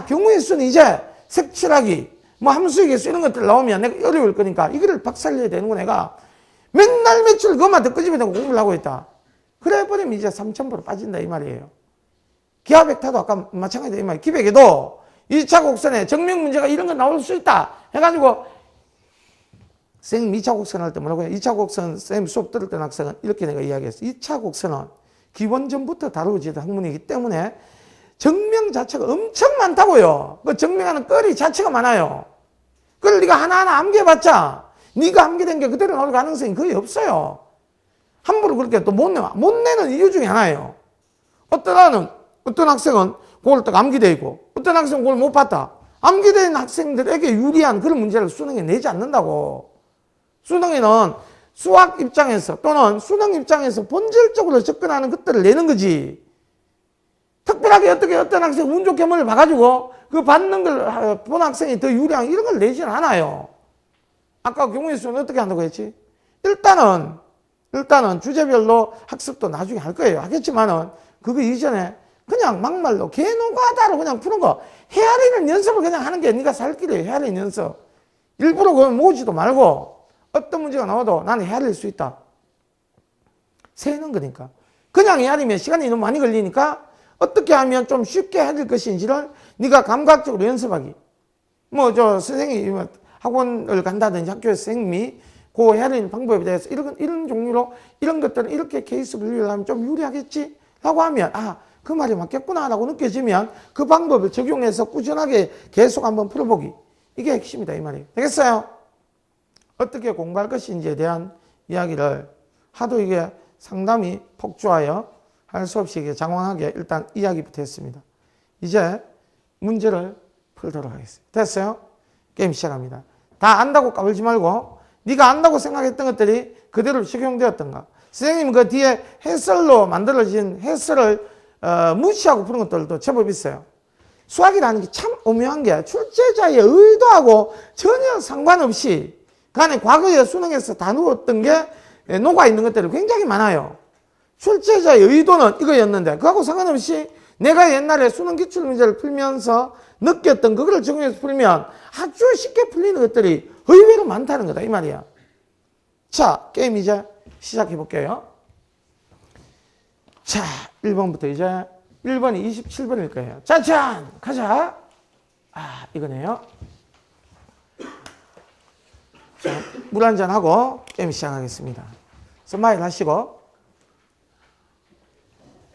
경우의 수는 이제 색칠하기 뭐 함수의 개수 이런 것들 나오면 내가 어려울 거니까 이거를 박살내야 되는 거 내가 맨날 며칠 그것만 더 끄집어내고 공부를 하고 있다. 그래 버리면 이제 3,000% 빠진다 이 말이에요. 기하백타도 아까 마찬가지다 이 말이에요. 기백에도 2차 곡선에 정명 문제가 이런 거 나올 수 있다 해가지고 선생님 2차 곡선 할 때 뭐라고 해요? 2차 곡선 선생님 수업 들을 때 학생은 이렇게 내가 이야기했어요. 2차 곡선은 기원전부터 다루어지던 학문이기 때문에 정명 자체가 엄청 많다고요. 그 정명하는 거리 자체가 많아요. 그걸 네가 하나하나 암기해봤자 네가 암기된 게 그대로 나올 가능성이 거의 없어요. 함부로 그렇게 또 못 내는 이유 중에 하나예요. 어떤 학생은 그걸 딱 암기되어 있고 어떤 학생은 그걸 못 봤다. 암기된 학생들에게 유리한 그런 문제를 수능에 내지 않는다고. 수능에는 수학 입장에서 또는 수능 입장에서 본질적으로 접근하는 것들을 내는 거지. 특별하게 어떤 학생이 운 좋게 뭘 봐가지고 그 받는 걸 본 학생이 더 유리한 이런 걸 내지는 않아요. 아까 경우의 수는 어떻게 한다고 했지? 일단은 주제별로 학습도 나중에 할 거예요. 하겠지만은 그거 이전에 그냥 막말로 개노가다로 그냥 푸는 거 헤아리는 연습을 그냥 하는 게 네가 살 길이에요. 헤아리는 연습. 일부러 그걸 모으지도 말고 어떤 문제가 나와도 나는 헤아릴 수 있다. 세는 거니까. 그냥 헤아리면 시간이 너무 많이 걸리니까 어떻게 하면 좀 쉽게 헤아릴 것인지를 네가 감각적으로 연습하기. 선생님이 학원을 간다든지 학교에서 선생님이 그 헤아리는 방법에 대해서 이런 종류로 이런 것들은 이렇게 케이스 분류를 하면 좀 유리하겠지? 라고 하면 그 말이 맞겠구나 라고 느껴지면 그 방법을 적용해서 꾸준하게 계속 한번 풀어보기. 이게 핵심이다 이 말이에요. 되겠어요? 어떻게 공부할 것인지에 대한 이야기를 하도 이게 상담이 폭주하여 할 수 없이 이게 장황하게 일단 이야기부터 했습니다. 이제 문제를 풀도록 하겠습니다. 됐어요? 게임 시작합니다. 다 안다고 까불지 말고 네가 안다고 생각했던 것들이 그대로 적용되었던가. 선생님 그 뒤에 해설로 만들어진 해설을 무시하고 푸는 것들도 제법 있어요. 수학이라는 게 참 오묘한 게 출제자의 의도하고 전혀 상관없이 간에 과거에 수능에서 다루었던 게 녹아있는 것들이 굉장히 많아요. 출제자의 의도는 이거였는데 그하고 상관없이 내가 옛날에 수능 기출문제를 풀면서 느꼈던 그거를 적용해서 풀면 아주 쉽게 풀리는 것들이 의외로 많다는 거다 이 말이야. 자, 게임 이제 시작해 볼게요. 자, 1번부터 이제 1번이 27번일 거예요. 짜잔! 가자! 이거네요. 자, 물 한잔 하고 게임 시작하겠습니다. 스마일 하시고.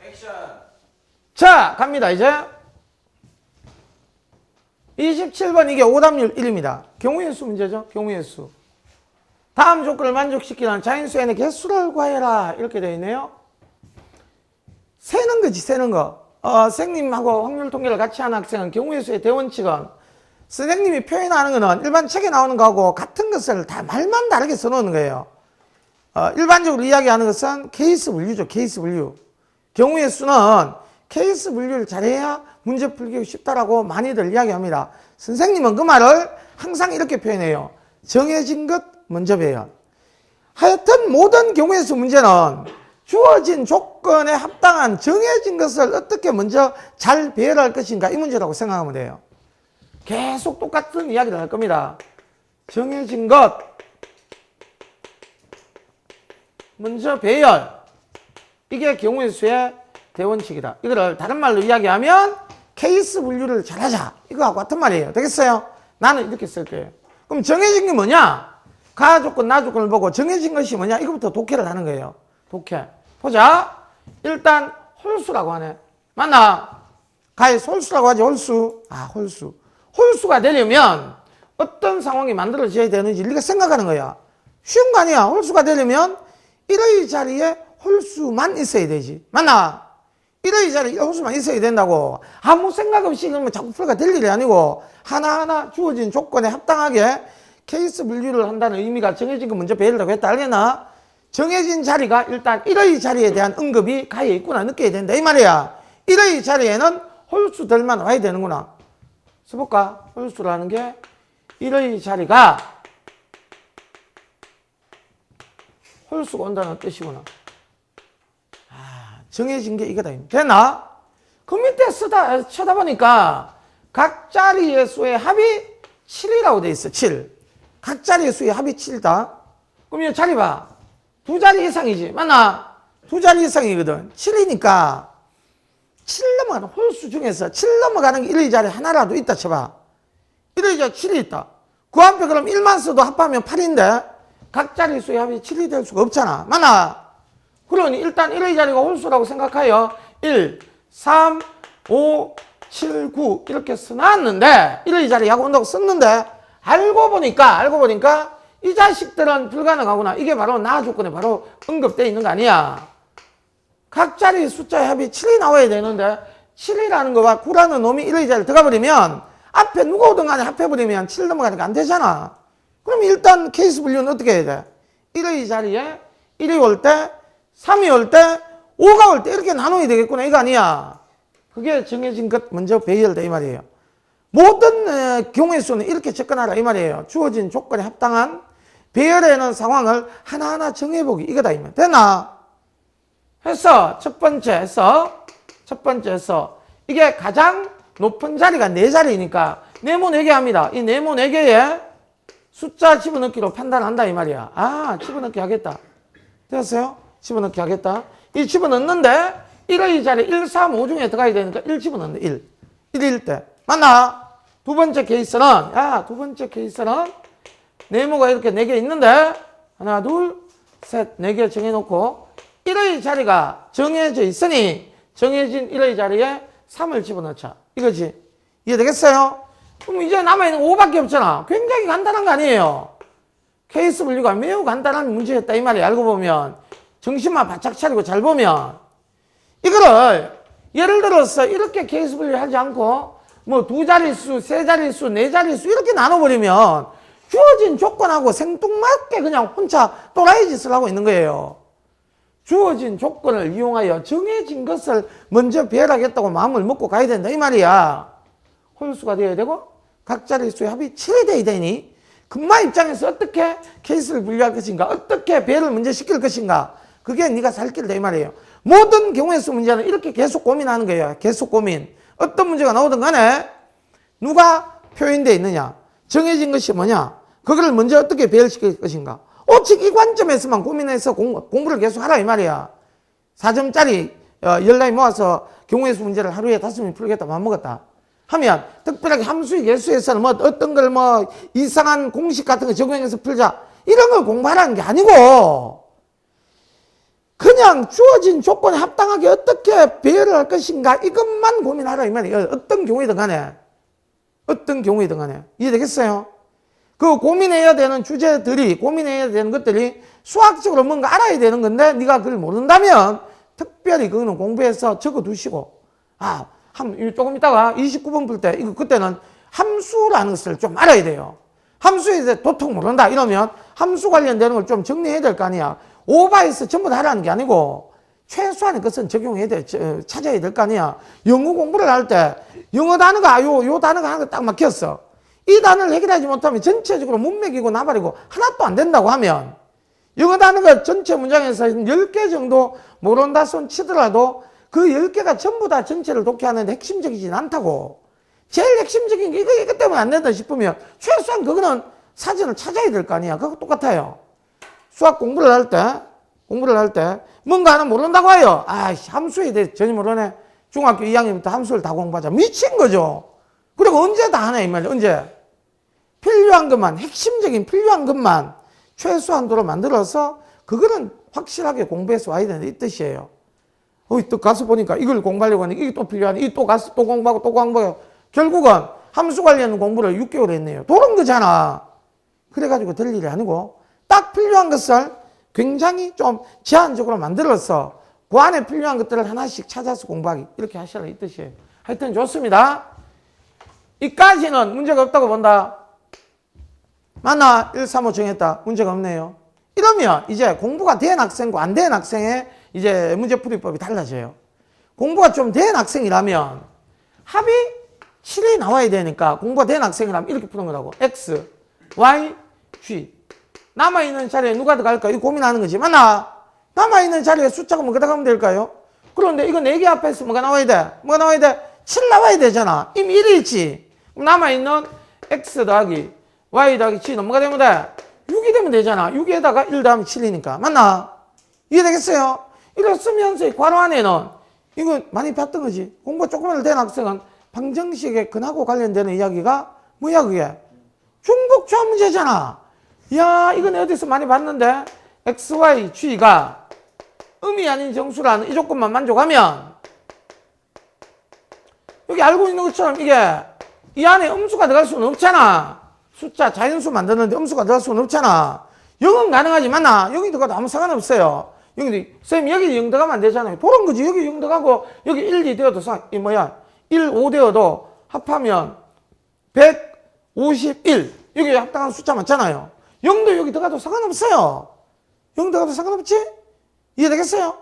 액션! 자, 갑니다, 이제. 27번 이게 오답률 1입니다. 경우의 수 문제죠, 경우의 수. 다음 조건을 만족시키는 자인수 n의 개수를 구하여라. 이렇게 되어 있네요. 세는 거지, 세는 거. 선생님하고 확률 통계를 같이 하는 학생은 경우의 수의 대원칙은 선생님이 표현하는 거는 일반 책에 나오는 거하고 같은 것을 다 말만 다르게 써놓는 거예요. 일반적으로 이야기하는 것은 케이스 분류죠, 케이스 분류. 경우의 수는 케이스 분류를 잘해야 문제 풀기 쉽다라고 많이들 이야기합니다. 선생님은 그 말을 항상 이렇게 표현해요. 정해진 것 먼저 배열. 하여튼 모든 경우의 수 문제는 주어진 조건에 합당한 정해진 것을 어떻게 먼저 잘 배열할 것인가 이 문제라고 생각하면 돼요. 계속 똑같은 이야기를 할 겁니다. 정해진 것, 먼저 배열, 이게 경우의 수의 대원칙이다. 이거를 다른 말로 이야기하면 케이스 분류를 잘하자, 이거하고 같은 말이에요. 되겠어요? 나는 이렇게 쓸 거예요. 그럼 정해진 게 뭐냐? 가 조건, 나 조건을 보고 정해진 것이 뭐냐? 이거부터 독해를 하는 거예요. 독해. 보자. 일단 홀수라고 하네. 맞나? 가에 홀수라고 하지. 홀수. 아, 홀수. 홀수가 되려면 어떤 상황이 만들어져야 되는지 우리가 생각하는 거야. 쉬운 거 아니야. 홀수가 되려면 1의 자리에 홀수만 있어야 되지. 맞나? 1의 자리에 홀수만 있어야 된다고. 아무 생각 없이 그러면 자꾸 풀가 될 일이 아니고 하나하나 주어진 조건에 합당하게 케이스 분류를 한다는 의미가 정해진 거 먼저 배우려고 했다. 알겠나? 정해진 자리가 일단 1의 자리에 대한 언급이 가에 있구나 느껴야 된다. 이 말이야. 1의 자리에는 홀수들만 와야 되는구나. 써볼까? 홀수라는 게 1의 자리가 홀수가 온다는 뜻이구나. 아, 정해진 게 이거다. 됐나? 그 밑에 쳐다보니까 각 자리의 수의 합이 7이라고 돼 있어. 7. 각 자리의 수의 합이 7이다. 그럼 이 자리 봐. 두 자리 이상이지. 맞나? 두 자리 이상이거든. 7이니까 7 넘어가는 홀수 중에서 7 넘어가는 게 1의 자리 하나라도 있다 쳐봐. 1의 자리 7이 있다. 그 앞에 그럼 1만 써도 합하면 8인데 각 자리 수의 합이 7이 될 수가 없잖아. 맞나? 그러니 일단 1의 자리가 홀수라고 생각하여 1, 3, 5, 7, 9 이렇게 써놨는데 1의 자리 하고 온다고 썼는데 알고 보니까 이 자식들은 불가능하구나. 이게 바로 나 조건에 바로 언급되어 있는 거 아니야. 각 자리 숫자의 합이 7이 나와야 되는데 7이라는 거와 9라는 놈이 1의 자리에 들어가 버리면 앞에 누가 오든 간에 합해버리면 7 넘어가니까 안 되잖아. 그럼 일단 케이스 분류는 어떻게 해야 돼? 1의 자리에 1이 올 때, 3이 올 때, 5가 올 때 이렇게 나눠야 되겠구나. 이거 아니야. 그게 정해진 것 먼저 배열다 이 말이에요. 모든 경우의 수는 이렇게 접근하라 이 말이에요. 주어진 조건에 합당한 배열해놓은 상황을 하나하나 정해보기 이거다 이 말. 됐나? 했어. 첫 번째 했어. 이게 가장 높은 자리가 4자리니까 네모 4개 합니다. 이 네모 4개에 숫자 집어넣기로 판단한다 이 말이야. 아, 집어넣기 하겠다. 됐어요? 집어넣기 하겠다. 이 집어넣는데 1의 자리 1, 3, 5 중에 들어가야 되니까 1 집어넣는데 1. 1일 때. 맞나? 두 번째 케이스는 네모가 이렇게 4개 있는데 하나, 둘, 셋, 4개 정해놓고 1의 자리가 정해져 있으니 정해진 1의 자리에 3을 집어넣자. 이거지. 이해되겠어요? 그럼 이제 남아있는 5밖에 없잖아. 굉장히 간단한 거 아니에요. 케이스 분류가 매우 간단한 문제였다 이 말이야. 알고 보면 정신만 바짝 차리고 잘 보면 이거를 예를 들어서 이렇게 케이스 분류하지 않고 뭐 2자릿수, 3자릿수, 4자릿수 이렇게 나눠버리면 주어진 조건하고 생뚱맞게 그냥 혼자 또라이 짓을 하고 있는 거예요. 주어진 조건을 이용하여 정해진 것을 먼저 배열하겠다고 마음을 먹고 가야 된다 이 말이야. 홀수가 되어야 되고 각 자릿수의 합이 7이 되어야 되니 금마 입장에서 어떻게 케이스를 분류할 것인가, 어떻게 배열을 먼저 시킬 것인가, 그게 네가 살 길이다 이 말이에요. 모든 경우에서 문제는 이렇게 계속 고민하는 거예요. 계속 고민. 어떤 문제가 나오든 간에 누가 표현되어 있느냐, 정해진 것이 뭐냐, 그거를 먼저 어떻게 배열시킬 것인가, 오직 이 관점에서만 고민해서 공부를 계속 하라 이 말이야. 4점짜리 10라인 모아서 경우의 수 문제를 하루에 5명 풀겠다 마음먹었다 하면 특별하게 함수의 개수에서는 뭐 어떤 걸 뭐 이상한 공식 같은 거 적용해서 풀자 이런 걸 공부하라는 게 아니고 그냥 주어진 조건에 합당하게 어떻게 배열을 할 것인가 이것만 고민하라 이 말이에요. 어떤 경우이든 간에 이해되겠어요? 그 고민해야 되는 주제들이, 고민해야 되는 것들이 수학적으로 뭔가 알아야 되는 건데 네가 그걸 모른다면 특별히 그거는 공부해서 적어두시고 조금 있다가 29번 풀 때 그때는 함수라는 것을 좀 알아야 돼요. 함수에 대해 도통 모른다 이러면 함수 관련되는 걸 좀 정리해야 될 거 아니야. 오버해서 전부 다 하라는 게 아니고 최소한의 것은 적용해야 돼, 찾아야 될 거 아니야. 영어 공부를 할 때 영어 단어가 요 단어가 하나 딱 막혔어. 이 단어를 해결하지 못하면 전체적으로 못 매기고 나발이고 하나도 안 된다고 하면 영어 단어가 전체 문장에서 10개 정도 모른다 손 치더라도 그 10개가 전부 다 전체를 독해하는데 핵심적이진 않다고. 제일 핵심적인 게 이거 때문에 안 된다 싶으면 최소한 그거는 사전을 찾아야 될 거 아니야. 그거 똑같아요. 수학 공부를 할 때 뭔가 하나 모른다고 해요. 함수에 대해 전혀 모르네. 중학교 2학년부터 함수를 다 공부하자. 미친 거죠. 그리고 언제 다 하나 이 말이야. 언제? 필요한 것만, 핵심적인 필요한 것만 최소한도로 만들어서 그거는 확실하게 공부해서 와야 되는 이 뜻이에요. 또 가서 보니까 이걸 공부하려고 하니까 이게 또 필요하네. 이게 또 가서 또 공부하고 또 공부하고. 결국은 함수 관련 공부를 6개월 했네요. 도는 거잖아. 그래가지고 될 일이 아니고 딱 필요한 것을 굉장히 좀 제한적으로 만들어서 그 안에 필요한 것들을 하나씩 찾아서 공부하기. 이렇게 하시라 이 뜻이에요. 하여튼 좋습니다. 이까지는 문제가 없다고 본다. 맞나? 1, 3, 5 정했다. 문제가 없네요. 이러면 이제 공부가 된 학생과 안 된 학생의 이제 문제풀이법이 달라져요. 공부가 좀 된 학생이라면 합이 7이 나와야 되니까 공부가 된 학생이라면 이렇게 푸는 거라고. X, Y, G. 남아있는 자리에 누가 들어갈까? 이거 고민하는 거지. 맞나? 남아있는 자리에 숫자가 뭐가 들어가면 될까요? 그런데 이거 4개 앞에서 뭐가 나와야 돼? 뭐가 나와야 돼? 7 나와야 되잖아. 이미 1이 있지. 그럼 남아있는 X 더하기 Y 더하기 G는 뭐가 되면 돼? 6이 되면 되잖아. 6에다가 1 더하면 7이니까. 맞나? 이해되겠어요? 이걸 쓰면서 이 괄호 안에는 이거 많이 봤던 거지. 공부 조금만 된 학생은 방정식의 근하고 관련되는 이야기가 뭐야 그게? 중복조합 문제잖아. 야, 이건 어디서 많이 봤는데 X, Y, G가 음이 아닌 정수라는 이 조건만 만족하면 여기 알고 있는 것처럼 이게 이 안에 음수가 들어갈 수는 없잖아. 숫자, 자연수 만드는데 음수가 들어갈 수는 없잖아. 0은 가능하지. 맞나? 0이 들어가도 아무 상관없어요. 선생님 여기 0 들어가면 안 되잖아요. 도는 거지. 여기 0 들어가고 여기 1, 2 되어도 1, 5 되어도 합하면 151. 여기 합당한 숫자 맞잖아요. 0도 여기 들어가도 상관없어요. 0 들어가도 상관없지? 이해되겠어요?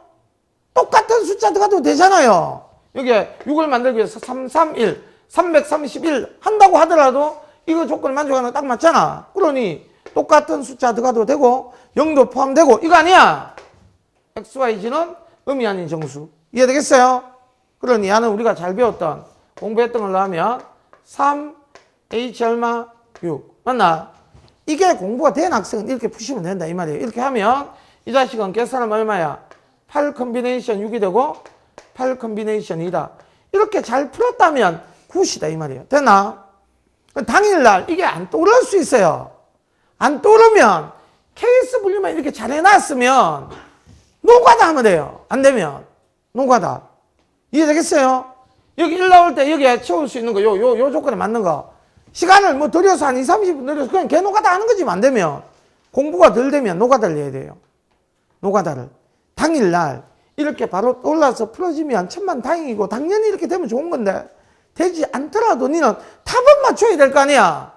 똑같은 숫자 들어가도 되잖아요. 여기에 6을 만들기 위해서 331, 331 한다고 하더라도 이거 조건을 만족하는 거 딱 맞잖아. 그러니 똑같은 숫자 들어가도 되고 0도 포함되고 이거 아니야. XYG는 음이 아닌 정수. 이해되겠어요? 그러니 얘는 우리가 잘 배웠던 공부했던 걸로 하면 3, H 얼마? 6. 맞나? 이게 공부가 된 학생은 이렇게 푸시면 된다 이 말이에요. 이렇게 하면 이 자식은 계산하면 얼마야? 8 컨비네이션 6이 되고 8 컨비네이션 2다. 이렇게 잘 풀었다면 9이다 이 말이에요. 됐나? 당일날 이게 안 떠오를 수 있어요. 안 떠오르면 케이스 분류만 이렇게 잘 해놨으면 노가다 하면 돼요. 안 되면 노가다. 이해되겠어요? 여기 1 나올 때 여기에 채울 수 있는 거 요 조건에 맞는 거 시간을 뭐 들여서 한 2, 30분 들여서 그냥 개 노가다 하는 거지. 안 되면 공부가 덜 되면 노가다를 해야 돼요. 노가다를 당일날 이렇게 바로 올라서 풀어지면 천만 다행이고 당연히 이렇게 되면 좋은 건데 되지 않더라도 니는 답은 맞춰야 될 거 아니야.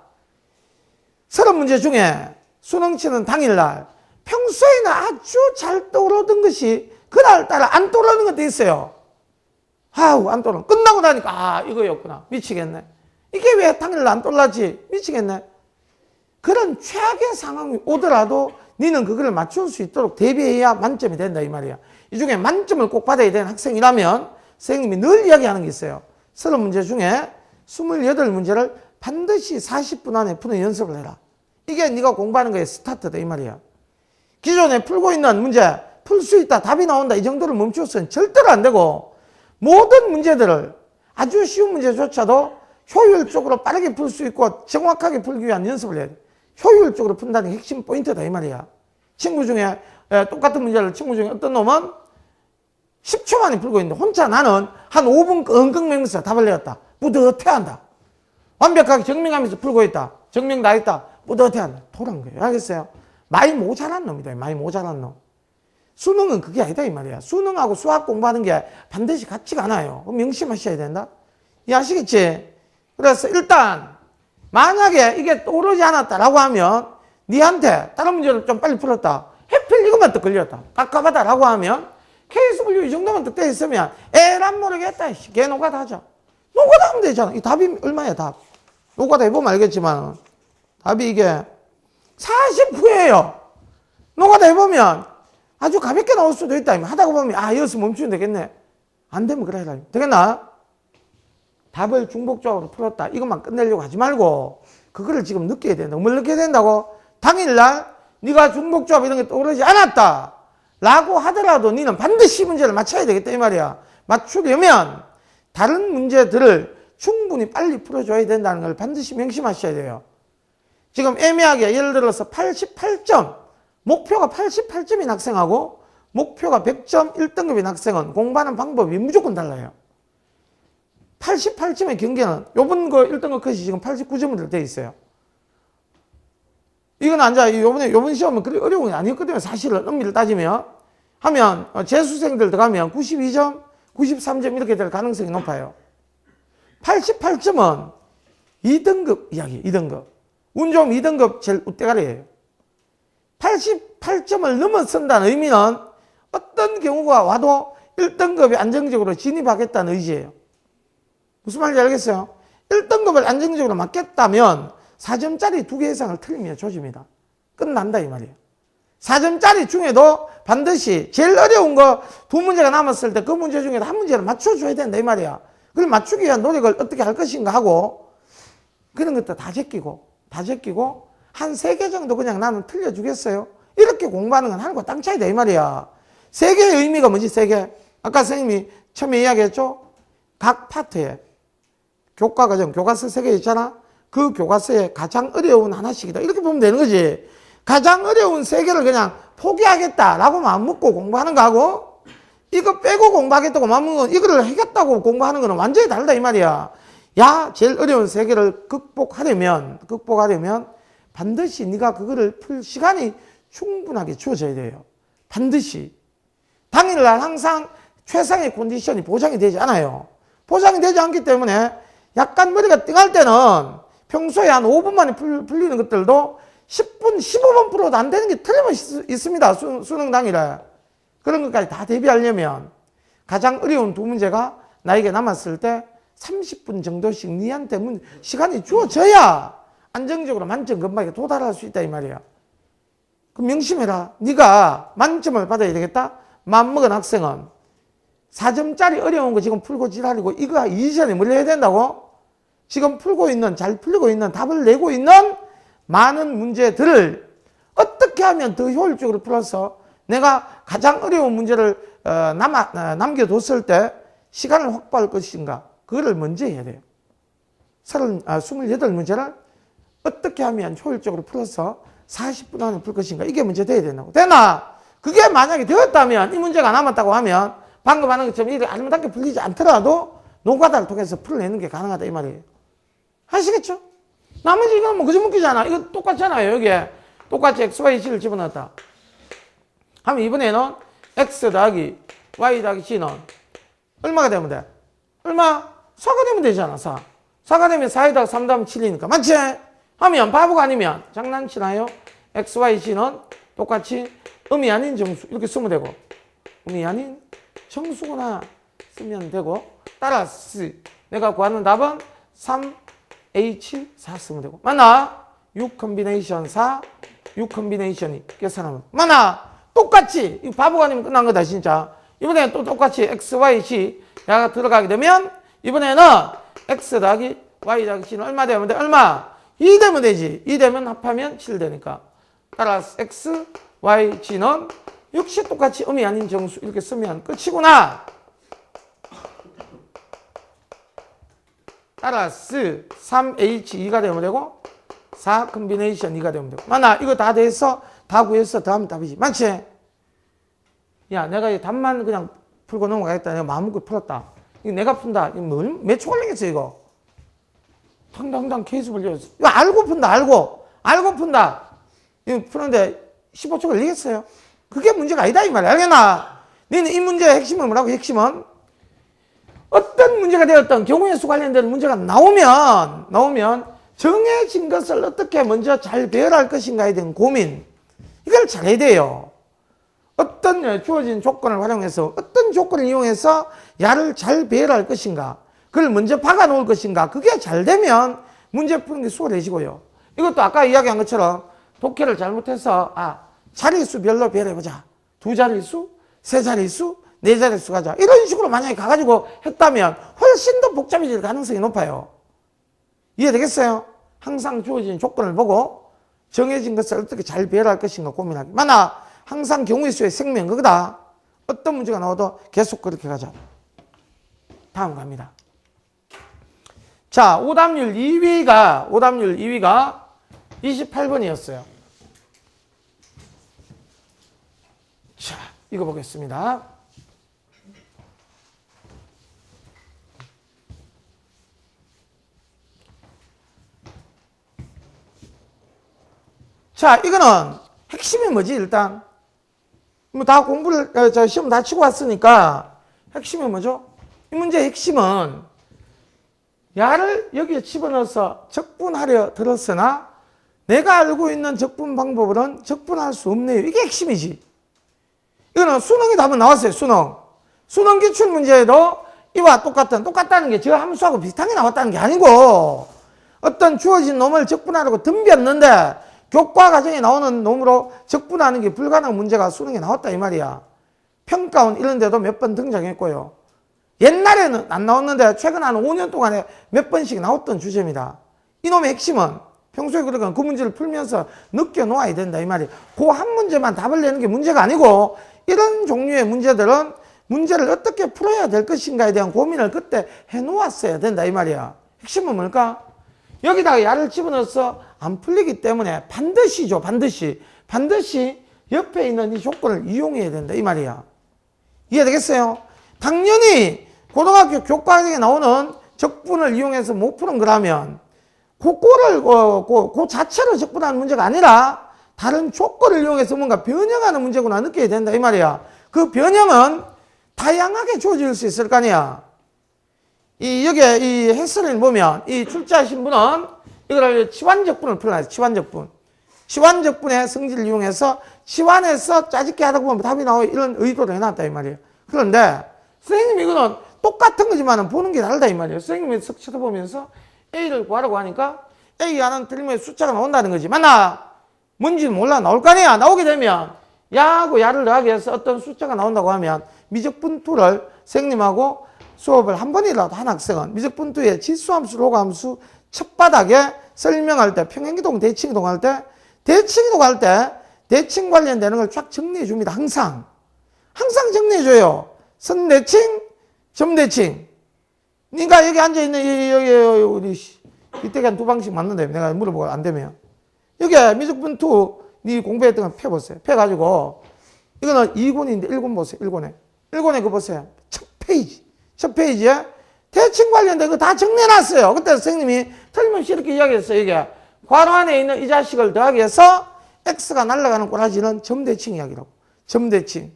서른 문제 중에 수능치는 당일날 평소에는 아주 잘 떠오르던 것이 그날따라 안 떠오르는 것도 있어요. 안 떠오르는. 끝나고 나니까 이거였구나. 미치겠네. 이게 왜 당일날 안 떠올랐지? 미치겠네. 그런 최악의 상황이 오더라도 니는 그거를 맞출 수 있도록 대비해야 만점이 된다 이 말이야. 이 중에 만점을 꼭 받아야 되는 학생이라면 선생님이 늘 이야기하는 게 있어요. 30문제 중에 28문제를 반드시 40분 안에 푸는 연습을 해라. 이게 네가 공부하는 거의 스타트다 이 말이야. 기존에 풀고 있는 문제 풀 수 있다, 답이 나온다 이 정도를 멈추어서는 절대로 안 되고 모든 문제들을 아주 쉬운 문제조차도 효율적으로 빠르게 풀 수 있고 정확하게 풀기 위한 연습을 해야 돼. 효율적으로 푼다는 게 핵심 포인트다 이 말이야. 친구 중에 똑같은 문제를 친구 중에 어떤 놈은 10초 만에 풀고 있는데 혼자 나는 한 5분 끙끙매면서 답을 내었다. 뿌듯해한다. 완벽하게 증명하면서 풀고 있다. 증명 다 했다. 뿌듯해한다. 도란 거예요. 알겠어요? 많이 모자란 놈이다. 많이 모자란 놈. 수능은 그게 아니다 이 말이야. 수능하고 수학 공부하는 게 반드시 같지가 않아요. 명심하셔야 된다. 아시겠지? 그래서 일단 만약에 이게 떠오르지 않았다라고 하면 니한테 다른 문제를 좀 빨리 풀었다. 해필 이것만 또 걸렸다. 깝깝하다라고 하면 케이스 분류 이 정도만 또 돼 있으면 에란 모르겠다. 걔 노가다 하자. 노가다 하면 되잖아. 이 답이 얼마야 답. 노가다 해보면 알겠지만 답이 이게 49예요. 노가다 해보면 아주 가볍게 나올 수도 있다. 하다가 보면 여기서 멈추면 되겠네. 안 되면 그래 해라. 되겠나? 답을 중복조합으로 풀었다. 이것만 끝내려고 하지 말고 그거를 지금 느껴야 된다. 뭘 느껴야 된다고? 당일날 네가 중복조합 이런 게 떠오르지 않았다 라고 하더라도 너는 반드시 문제를 맞춰야 되겠다 이 말이야. 맞추려면 다른 문제들을 충분히 빨리 풀어줘야 된다는 걸 반드시 명심하셔야 돼요. 지금 애매하게 예를 들어서 88점, 목표가 88점인 학생하고 목표가 100점 1등급인 학생은 공부하는 방법이 무조건 달라요. 88점의 경계는 요번 거 1등급 컷이 지금 89점으로 되어 있어요. 이건 요번 시험은 그리 어려운 게 아니었거든요. 사실은 엄밀히 따지면. 하면 재수생들 들어가면 92점, 93점 이렇게 될 가능성이 높아요. 88점은 2등급 이야기, 2등급. 운 좋으면 2등급 제일 우대가리예요. 88점을 넘어선다는 의미는 어떤 경우가 와도 1등급에 안정적으로 진입하겠다는 의지예요. 무슨 말인지 알겠어요? 1등급을 안정적으로 맞겠다면 4점짜리 2개 이상을 틀리면 조집니다. 끝난다 이 말이에요. 4점짜리 중에도 반드시 제일 어려운 거 2문제가 남았을 때 그 문제 중에도 한 문제를 맞춰줘야 된다 이 말이야. 그걸 맞추기 위한 노력을 어떻게 할 것인가 하고 그런 것도 다 제끼고 한 3개 정도 그냥 나는 틀려주겠어요. 이렇게 공부하는 건 하늘과 땅 차이다 이 말이야. 3개의 의미가 뭐지 3개? 아까 선생님이 처음에 이야기했죠? 각 파트에 교과과정, 교과서 3개 있잖아. 그 교과서에 가장 어려운 하나씩이다. 이렇게 보면 되는 거지. 가장 어려운 3개를 그냥 포기하겠다라고 마음먹고 공부하는 거하고 이거 빼고 공부하겠다고 마음먹은 건 이거를 하겠다고 공부하는 거는 완전히 다르다 이 말이야. 야, 제일 어려운 3개를 극복하려면 반드시 네가 그거를 풀 시간이 충분하게 주어져야 돼요. 반드시. 당일날 항상 최상의 컨디션이 보장이 되지 않아요. 보장이 되지 않기 때문에 약간 머리가 띵할 때는 평소에 한 5분 만에 풀리는 것들도 10분, 15분 풀어도 안 되는 게 틀림없이 있습니다. 수능 당일에. 그런 것까지 다 대비하려면 가장 어려운 2문제가 나에게 남았을 때 30분 정도씩 니한테 시간이 주어져야 안정적으로 만점 금방에 도달할 수 있다 이 말이야. 그럼 명심해라. 네가 만점을 받아야 되겠다. 마음먹은 학생은 4점짜리 어려운 거 지금 풀고 지랄이고 이거 이전에 뭘 해야 된다고? 지금 잘 풀리고 있는 답을 내고 있는 많은 문제들을 어떻게 하면 더 효율적으로 풀어서 내가 가장 어려운 문제를 남겨뒀을 때 시간을 확보할 것인가? 그거를 먼저 해야 돼요. 28문제를 어떻게 하면 효율적으로 풀어서 40분 안에 풀 것인가? 이게 문제 돼야 된다고. 되나? 그게 만약에 되었다면 이 문제가 남았다고 하면 방금 하는 것처럼 이렇게 아름답게 풀리지 않더라도 노가다를 통해서 풀어내는 게 가능하다 이 말이에요. 하시겠죠? 나머지 이건 뭐 그저 묶이잖아. 이거 똑같잖아요. 여기에 똑같이 x, y, c를 집어넣었다. 하면 이번에는 x 더하기 y 더하기 c는 얼마가 되면 돼? 얼마? 4가 되면 되잖아. 4가 되면 4에다가 3 더하면 7이니까. 맞지? 하면 바보가 아니면 장난치나요? x, y, c는 똑같이 음이 아닌 정수 이렇게 쓰면 되고 음이 아닌 정수구나 쓰면 되고 따라서 내가 구하는 답은 3H4 쓰면 되고 맞나? 6 컨비네이션 4 6 컨비네이션이 계산하면 맞나? 똑같이 이 바보가 아니면 끝난 거다 진짜. 이번에는 또 똑같이 X, Y, C 가 들어가게 되면 이번에는 X 더하기 Y 더하기 C는 얼마 되면 돼? 얼마? 2 되면 되지. 2 되면 합하면 7 되니까 따라서 X, Y, G는 역시 똑같이 음이 아닌 정수 이렇게 쓰면 끝이구나. 따라서 3H2가 되면 되고 4 컨비네이션 2가 되면 되고 맞나? 이거 다 돼서 다 구해서 더하면 답이지. 맞지? 야, 내가 이 답만 그냥 풀고 넘어가겠다. 내가 마음먹고 풀었다. 이거 내가 푼다. 이거 몇 초 걸리겠어, 이거? 당당당 케이스 불려서. 이거 알고 푼다, 알고 푼다. 이거 푸는데 15초 걸리겠어요? 그게 문제가 아니다, 이 말이야. 알겠나? 너는 이 문제의 핵심은 뭐라고, 핵심은? 어떤 문제가 되었던 경우의 수 관련된 문제가 나오면 정해진 것을 어떻게 먼저 잘 배열할 것인가에 대한 고민. 이걸 잘해야 돼요. 어떤 주어진 조건을 활용해서 어떤 조건을 이용해서 야를 잘 배열할 것인가. 그걸 먼저 박아 놓을 것인가. 그게 잘 되면 문제 푸는 게 수월해지고요. 이것도 아까 이야기한 것처럼 독해를 잘못해서 자릿수별로 배열해보자. 2자릿수, 3자릿수, 네 자릿수 가자. 이런 식으로 만약에 가가지고 했다면 훨씬 더 복잡해질 가능성이 높아요. 이해되겠어요? 항상 주어진 조건을 보고 정해진 것을 어떻게 잘 배열할 것인가 고민하기. 만약 항상 경우의 수의 생명 그거다. 어떤 문제가 나와도 계속 그렇게 가자. 다음 갑니다. 자, 오답률 2위가 28번이었어요. 자, 이거 보겠습니다. 자, 이거는 핵심이 뭐지, 일단? 뭐 다 공부를, 시험 다 치고 왔으니까 핵심이 뭐죠? 이 문제의 핵심은 야를 여기에 집어넣어서 적분하려 들었으나 내가 알고 있는 적분 방법으로는 적분할 수 없네요. 이게 핵심이지. 이거는 수능의 답은 나왔어요, 수능. 수능 기출 문제에도 이와 똑같다는 게 저 함수하고 비슷한 게 나왔다는 게 아니고 어떤 주어진 놈을 적분하려고 덤볐는데 교과 과정에 나오는 놈으로 적분하는 게 불가능한 문제가 수능에 나왔다 이 말이야. 평가원 이런 데도 몇 번 등장했고요. 옛날에는 안 나왔는데 최근 한 5년 동안에 몇 번씩 나왔던 주제입니다. 이놈의 핵심은 평소에 그러니까 그 문제를 풀면서 느껴놓아야 된다 이 말이야. 그 한 문제만 답을 내는 게 문제가 아니고 이런 종류의 문제들은 문제를 어떻게 풀어야 될 것인가에 대한 고민을 그때 해놓았어야 된다 이 말이야. 핵심은 뭘까? 여기다가 야를 집어넣어서 안 풀리기 때문에 반드시죠. 반드시 옆에 있는 이 조건을 이용해야 된다 이 말이야. 이해되겠어요? 당연히 고등학교 교과학에 나오는 적분을 이용해서 못 푸는 거라면 그거를 그 자체로 적분하는 문제가 아니라 다른 조건을 이용해서 뭔가 변형하는 문제구나 느껴야 된다 이 말이야. 그 변형은 다양하게 주어질 수 있을 거 아니야. 여기에 이 해설을 보면 이 출제하신 분은 이걸 치환적분을 풀어놔요. 치환적분의 성질을 이용해서 치환해서 짜집게 하다 보면 답이 나와요. 이런 의도를 해놨다 이 말이에요. 그런데 선생님이 이거는 똑같은 거지만 보는 게 다르다 이 말이에요. 선생님이 쓱 쳐다보면서 A를 구하라고 하니까 A 안은 틀리면 숫자가 나온다는 거지. 맞나? 뭔지는 몰라. 나올 거 아니야. 나오게 되면 야하고 야를 더하기 위해서 어떤 숫자가 나온다고 하면 미적분투를 선생님하고 수업을 한 번이라도 한 학생은 미적분투의 지수함수, 로그함수 첫 바닥에 설명할 때 평행이동, 대칭이동 할 때 대칭 관련되는 걸 쫙 정리해 줍니다. 항상 정리해 줘요. 선대칭, 점대칭. 그러니까 여기 앉아 있는 여기 우리 이때가 한 두 방씩 맞는데 내가 물어보고 안 되면 여기 미적분투 네 공부했던 거 펴보세요. 펴가지고 이거는 2권인데 1권 보세요. 1권에 그거 보세요. 첫 페이지에 대칭 관련된 거 다 정리해놨어요. 그때 선생님이 틀림없이 이렇게 이야기했어요. 이게 괄호 안에 있는 이 자식을 더하기 위해서 x가 날아가는 꼬라지는 점대칭 이야기라고. 점대칭.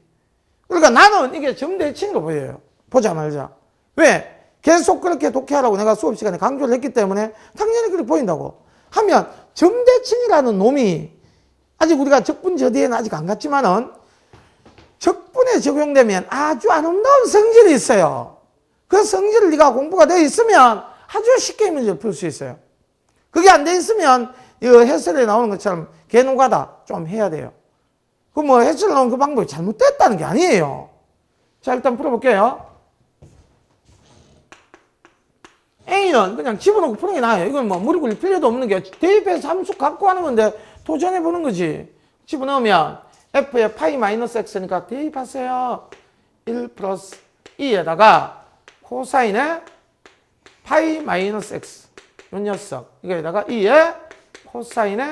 그러니까 나는 이게 점대칭으로 보여요. 보자 말자. 왜? 계속 그렇게 독해하라고 내가 수업 시간에 강조를 했기 때문에 당연히 그렇게 보인다고. 하면 점대칭이라는 놈이 아직 우리가 적분저디에는 아직 안 갔지만은 적분에 적용되면 아주 아름다운 성질이 있어요. 그 성질을 네가 공부가 되어 있으면 아주 쉽게 문제를 풀 수 있어요. 그게 안 돼 있으면 이 해설에 나오는 것처럼 개노가다 좀 해야 돼요. 그 뭐 해설에 나온 그 방법이 잘못됐다는 게 아니에요. 자, 일단 풀어볼게요. A는 그냥 집어넣고 푸는 게 나아요. 이건 뭐 무리 굴릴 필요도 없는 게 대입해서 함수 갖고 하는 건데 도전해 보는 거지. 집어넣으면 F에 파이 마이너스 X니까 대입하세요. 1 플러스 2에다가 코사인에 파이 마이너스 X. 요 녀석. 이거에다가 2에 코사인에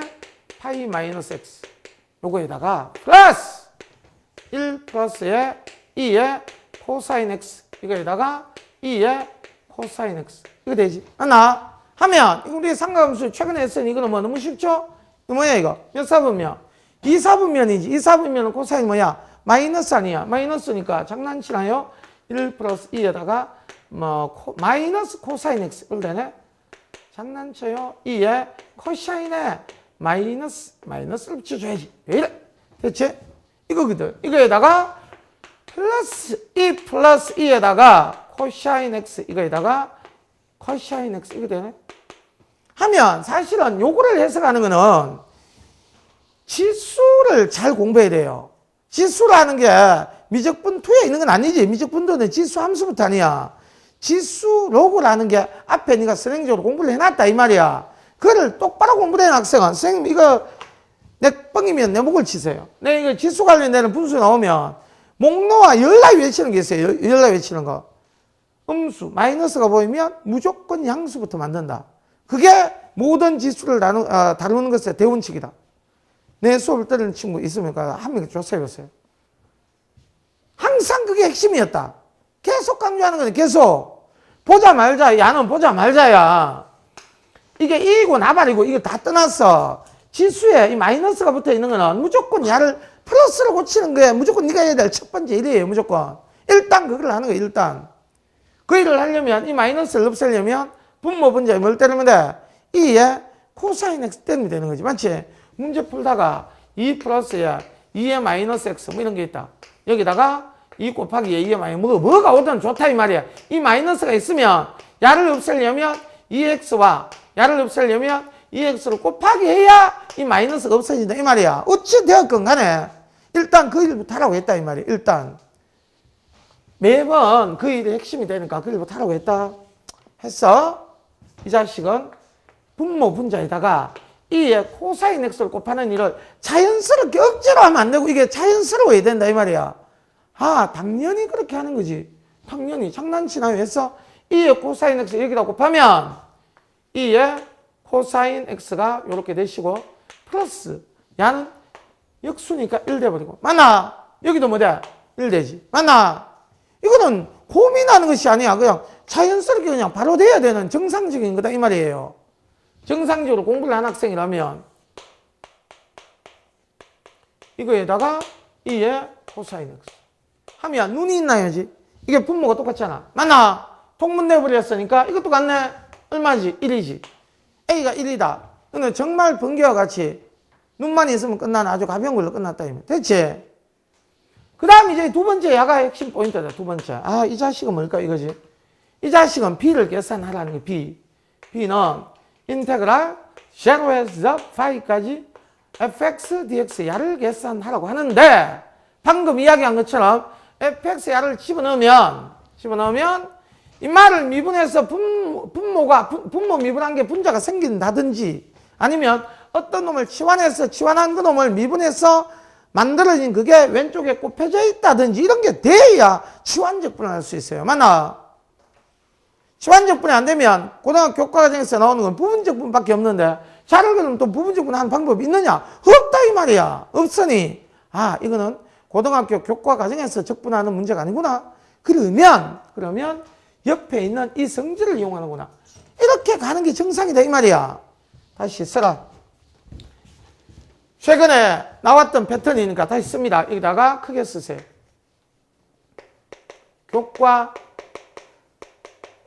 파이 마이너스 X. 요거에다가 플러스 1 플러스에 2에 코사인 X. 이거에다가 2에 코사인 X. 이거 되지? 하나. 하면, 우리 삼각함수 최근에 했으니 이거는 뭐 너무 쉽죠? 이거 뭐야, 이거? 몇 사분면? 2사분면이지. 2사분면은 코사인 뭐야? 마이너스 아니야. 마이너스니까 장난치나요? 1 플러스 2에다가 마이너스 코사인 X. 이걸 되네? 장난쳐요? 2에 코사인에 마이너스를 붙여줘야지. 왜 이래? 됐지? 이거거든. 이거에다가 플러스 2 플러스 2에다가 코사인 X. 이거에다가 코사인 X. 이거 되네? 하면 사실은 요거를 해석하는 거는 지수를 잘 공부해야 돼요. 지수라는 게 미적분2에 있는 건 아니지. 미적분도는 지수 함수부터 아니야. 지수 로그라는 게 앞에 네가 선행적으로 공부를 해놨다 이 말이야. 그거를 똑바로 공부를 해놓은 학생은 선생님 이거 내 뻥이면 내 목을 치세요. 내 이거 지수 관련되는 분수 나오면 목록과 열라 외치는 게 있어요. 열라 외치는 거. 음수 마이너스가 보이면 무조건 양수부터 만든다. 그게 모든 지수를 다루는 것의 대원칙이다. 내 수업을 들은 친구 있으면 한 명 조사해보세요. 항상 그게 핵심이었다. 계속 강조하는 거는 계속. 보자 말자. 야는 보자 말자야. 이게 이고 나발이고 이거 다 떠났어. 지수에 이 마이너스가 붙어 있는 거는 무조건 야를 플러스로 고치는 거야. 무조건 네가 해야 될 첫 번째 일이에요. 무조건. 일단 그걸 하는 거야. 일단. 그 일을 하려면 이 마이너스를 없애려면 분모 분자에 뭘 때리면 돼? 2에 코사인 x 때리면 되는 거지. 맞지? 문제 풀다가 2 플러스에 2에 마이너스 x 뭐 이런 게 있다. 여기다가 2 곱하기 2에 마이너스 뭐가 오든 좋다 이 말이야. 이 마이너스가 있으면 야를 없애려면 2x와 야를 없애려면 2x를 곱하기 해야 이 마이너스가 없어진다 이 말이야. 어찌 되었건 간에 일단 그 일부터 하라고 했다 이 말이야. 일단 매번 그 일이 핵심이 되니까 그 일부터 하라고 했다. 했어. 이 자식은 분모 분자에다가 2에 코사인 x를 곱하는 일을 자연스럽게 억지로 하면 안 되고 이게 자연스러워야 된다 이 말이야. 아 당연히 그렇게 하는 거지. 당연히 장난치나요 했어. 2에 코사인 x 여기다 곱하면 2에 코사인 x가 이렇게 되시고 플러스 야는 역수니까 1 돼버리고 맞나? 여기도 뭐 돼? 1 되지. 맞나? 이거는 고민하는 것이 아니야. 그냥 자연스럽게 그냥 바로 돼야 되는 정상적인 거다 이 말이에요. 정상적으로 공부를 한 학생이라면 이거에다가 2에 코사인 x 하면 눈이 있나요지? 이게 분모가 똑같잖아. 맞나? 통분 내버렸으니까 이것도 같네. 얼마지? 1이지. A가 1이다. 근데 정말 번개와 같이 눈만 있으면 끝나는 아주 가벼운 걸로 끝났다. 됐지? 그 다음 이제 두 번째 야가 핵심 포인트다. 두 번째. 아, 이 자식은 뭘까 이거지? 이 자식은 B를 계산하라는 게 B. B는 인테그랄 0에서 파이까지 fx dx 야를 계산하라고 하는데 방금 이야기한 것처럼 fx 야를 집어넣으면 이 말을 미분해서 분모 미분한 게 분자가 생긴다든지 아니면 어떤 놈을 치환해서 치환한 그 놈을 미분해서 만들어진 그게 왼쪽에 곱해져 있다든지 이런 게 돼야 치환적분을 할 수 있어요. 맞나? 치환적분이 안 되면 고등학교 교과과정에서 나오는 건 부분적분밖에 없는데 자를 그리면 또 부분적분 하는 방법이 있느냐? 없다 이 말이야. 없으니 아 이거는 고등학교 교과과정에서 적분하는 문제가 아니구나. 그러면 옆에 있는 이 성질을 이용하는구나. 이렇게 가는 게 정상이다 이 말이야. 다시 써라. 최근에 나왔던 패턴이니까 다시 씁니다. 여기다가 크게 쓰세요. 교과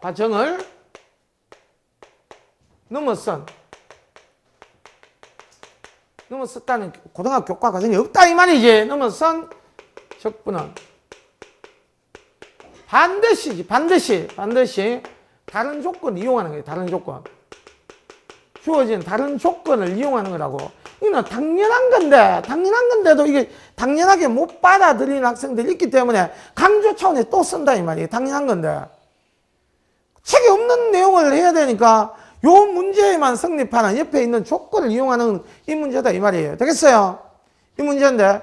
과정을 넘어섰다는 고등학교 교과 과정이 없다 이 말이지. 넘어선 적분은 반드시 다른 조건을 이용하는 거예요. 다른 조건. 주어진 다른 조건을 이용하는 거라고. 이건 당연한 건데도 이게 당연하게 못 받아들이는 학생들이 있기 때문에 강조 차원에 또 쓴다 이 말이에요. 당연한 건데. 책에 없는 내용을 해야 되니까 요 문제에만 성립하는 옆에 있는 조건을 이용하는 이 문제다 이 말이에요. 되겠어요? 이 문제인데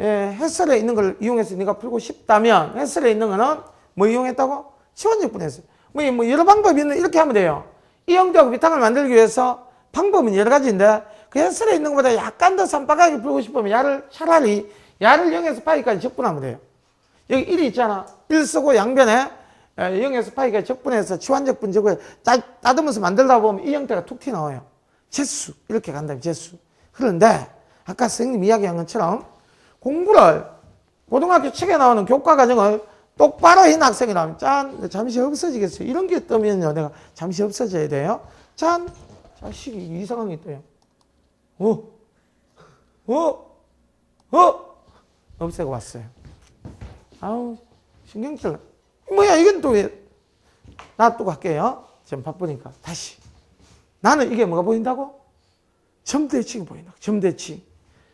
해설에 있는 걸 이용해서 네가 풀고 싶다면 해설에 있는 거는 뭐 이용했다고? 치환적분 했어요. 뭐 여러 방법이 있는 이렇게 하면 돼요. 이 형태하고 비탕을 만들기 위해서 방법은 여러 가지인데 그 해설에 있는 것보다 약간 더 산박하게 풀고 싶으면 차라리 야를 0에서 파이까지 적분하면 돼요. 여기 1이 있잖아. 1 쓰고 양변에 0에서 파이까지 적분해서 치환적분 적을 따듬어서 만들다 보면 이 형태가 툭 튀어나와요. 재수 이렇게 간다면 재수. 그런데 아까 선생님 이야기한 것처럼 공부를 고등학교 책에 나오는 교과 과정을 똑바로 한 학생이라면 잠시 없어지겠어요. 이런 게 뜨면요 내가 잠시 없어져야 돼요. 자식이 이상한 게 떠요. 없애고 왔어요. 아우 신경질. 뭐야 이건 또 왜 놔두고 할게요. 지금 바쁘니까 다시. 나는 이게 뭐가 보인다고? 점대칭이 보인다. 점대칭.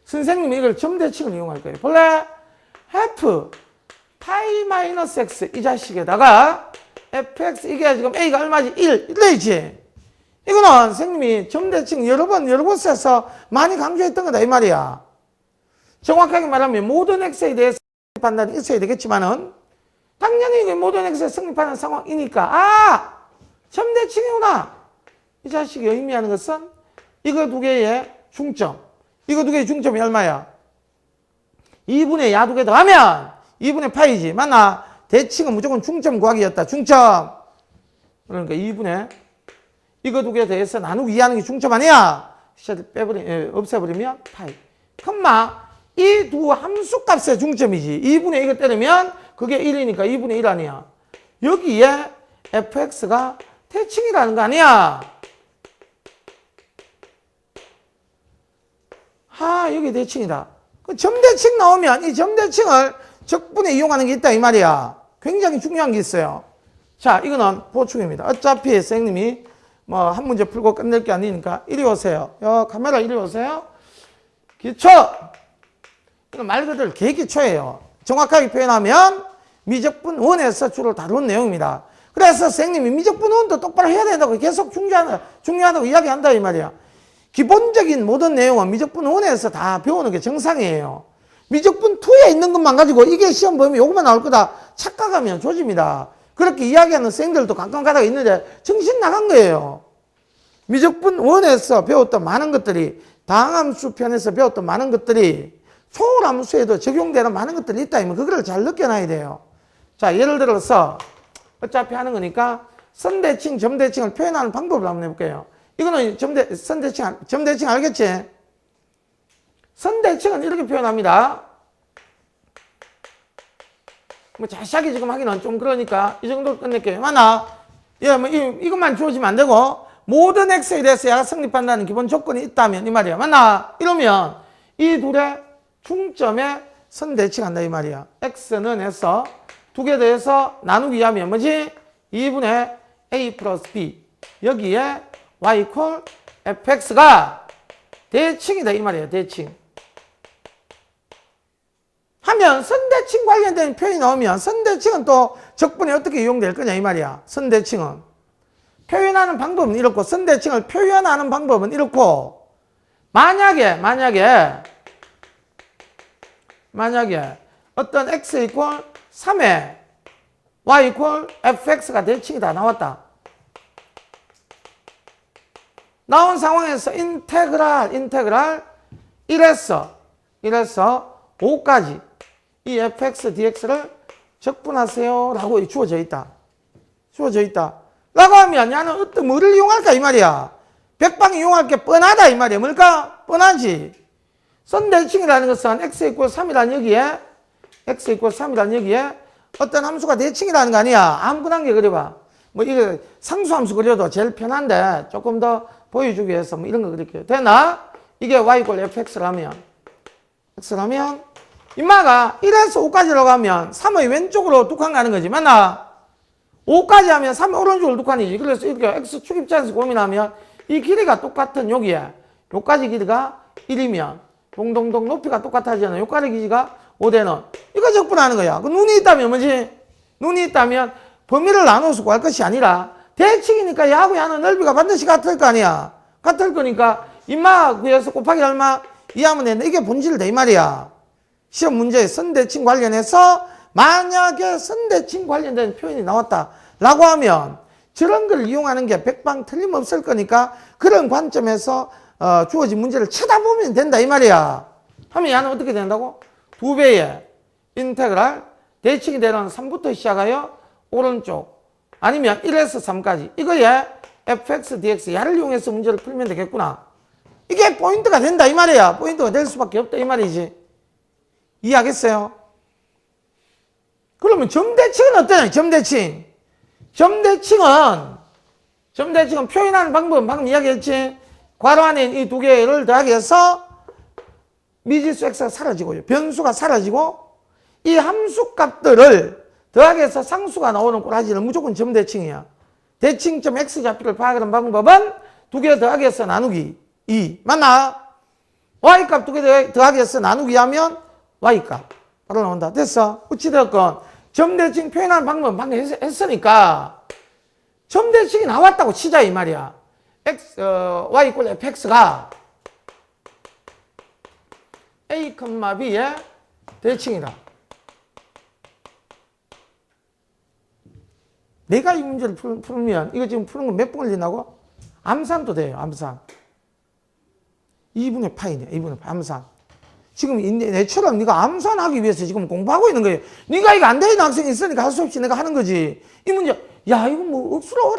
선생님이 이걸 점대칭을 이용할 거예요. 볼래? f 파이 마이너스 x 이 자식에다가 fx 이게 지금 a가 얼마지? 1 이래야지. 이거는 선생님이 점대칭 여러 곳에서 많이 강조했던 거다 이 말이야. 정확하게 말하면 모든 x에 대해서 판단이 있어야 되겠지만은 당연히 이게 모든 x에 성립하는 상황이니까 점대칭이구나. 이 자식이 의미하는 것은 이거 두 개의 중점. 이거 두 개의 중점이 얼마야? 2분의 야 두 개 더하면 2분의 파이지. 맞나? 대칭은 무조건 중점 구하기였다. 중점. 그러니까 2분의 이거 두 개 더해서 나누기 하는 게 중점 아니야? 없애버리면 파이. 컴마 이 두 함수값의 중점이지. 2분의 이거 때리면 그게 1이니까 2분의 1 아니야. 여기에 fx가 대칭이라는 거 아니야? 여기 대칭이다. 그 점대칭 나오면 이 점대칭을 적분에 이용하는 게 있다 이 말이야. 굉장히 중요한 게 있어요. 자, 이거는 보충입니다. 어차피 선생님이 뭐 한 문제 풀고 끝낼 게 아니니까 이리 오세요. 카메라 이리 오세요. 기초. 이건 말 그대로 개기초예요. 정확하게 표현하면 미적분 원에서 주로 다룬 내용입니다. 그래서 선생님이 미적분 원도 똑바로 해야 된다고 계속 중요하다고 이야기한다 이 말이야. 기본적인 모든 내용은 미적분 원에서 다 배우는 게 정상이에요. 미적분 2에 있는 것만 가지고 이게 시험 보면 요것만 나올 거다 착각하면 조집니다. 그렇게 이야기하는 선생님들도 가끔 가다가 있는데 정신 나간 거예요. 미적분 원에서 배웠던 많은 것들이 다항함수 편에서 배웠던 많은 것들이 초월함수에도 적용되는 많은 것들이 있다 면 그거를 잘 느껴놔야 돼요. 자, 예를 들어서 어차피 하는 거니까 선대칭, 점대칭을 표현하는 방법을 한번 해볼게요. 이거는 점대칭 알겠지? 선대칭은 이렇게 표현합니다. 뭐 자세하게 지금 하기는 좀 그러니까 이 정도로 끝낼게요. 맞나? 뭐 이것만 주어지면 안 되고 모든 x에 대해서 야가 성립한다는 기본 조건이 있다면 이 말이야. 맞나? 이러면 이 둘의 중점에 선대칭한다 이 말이야. x는 해서 두 개 더해서 나누기 하면 뭐지? 2분의 a 플러스 b 여기에 y equal fx가 대칭이다 이 말이야. 대칭 하면 선대칭 관련된 표현이 나오면 선대칭은 또 적분에 어떻게 이용될 거냐 이 말이야. 선대칭은 표현하는 방법은 이렇고 선대칭을 표현하는 방법은 이렇고 만약에 어떤 x equal 3에 y equal fx가 대칭이다 나왔다. 나온 상황에서 인테그랄 1에서 5까지 이 fx dx를 적분하세요 라고 주어져 있다. 라고 하면 야는 어떤 뭐를 이용할까 이 말이야. 백방 이용할 게 뻔하다 이 말이야. 뭘까? 뻔하지. 선대칭이라는 것은 x equal 3이라는 여기에 어떤 함수가 대칭이라는 거 아니야. 아무거나 한 개 그려봐. 뭐 이거 상수함수 그려도 제일 편한데 조금 더 보여주기 위해서 뭐 이런 거 그릴게요. 되나? 이게 y equal fx라면 임마가 1에서 5까지로 가면 3의 왼쪽으로 뚝한 가는 거지. 맞나? 5까지 하면 3의 오른쪽으로 뚝한이지. 그래서 이렇게 x축 입장에서 고민하면 이 길이가 똑같은 여기에 요까지 길이가 1이면 동동동 높이가 똑같아지잖아. 요까지 길이가 5되는 이거 적분하는 거야. 그 눈이 있다면 뭐지? 눈이 있다면 범위를 나눠서 구할 것이 아니라 대칭이니까 야하고 야는 넓이가 반드시 같을 거 아니야. 같을 거니까 임마 구해서 곱하기 얼마? 이하면 되는데 이게 본질이다 이 말이야. 시험 문제에 선대칭 관련해서 만약에 선대칭 관련된 표현이 나왔다 라고 하면 저런 걸 이용하는 게 백방 틀림없을 거니까 그런 관점에서 주어진 문제를 쳐다보면 된다 이 말이야. 하면 야는 어떻게 된다고? 2배의 인테그랄 대칭이 되는 3부터 시작하여 오른쪽 아니면 1에서 3까지 이거에 fx dx 야를 이용해서 문제를 풀면 되겠구나. 이게 포인트가 된다 이 말이야. 포인트가 될 수밖에 없다 이 말이지. 이해하겠어요? 그러면 점대칭은 어떠냐? 점대칭은 표현하는 방법은 방금 이야기했지. 괄호 안에 이 두 개를 더하기 해서 미지수 x가 사라지고요. 변수가 사라지고 이 함수값들을 더하기 해서 상수가 나오는 꼬라지는 무조건 점대칭이야. 대칭점 x좌표를 파악하는 방법은 두 개 더하기 해서 나누기 2. 맞나? y값 두 개 더하기 해서 나누기 하면 y값. 바로 나온다. 됐어? 어찌되었건 점대칭 표현하는 방법은 방금 했으니까 점대칭이 나왔다고 치자 이 말이야. y 이퀄 fx가 a, b의 대칭이다. 내가 이 문제를 풀면 이거 지금 푸는 거 몇 분 걸린다고? 암산도 돼요. 암산. 2분의 파이네. 2분의 파이. 암산. 지금 내처럼 네가 암산하기 위해서 지금 공부하고 있는 거예요. 네가 이거 안 되는 학생이 있으니까 할 수 없이 내가 하는 거지. 이 문제, 야, 이거 뭐 억수로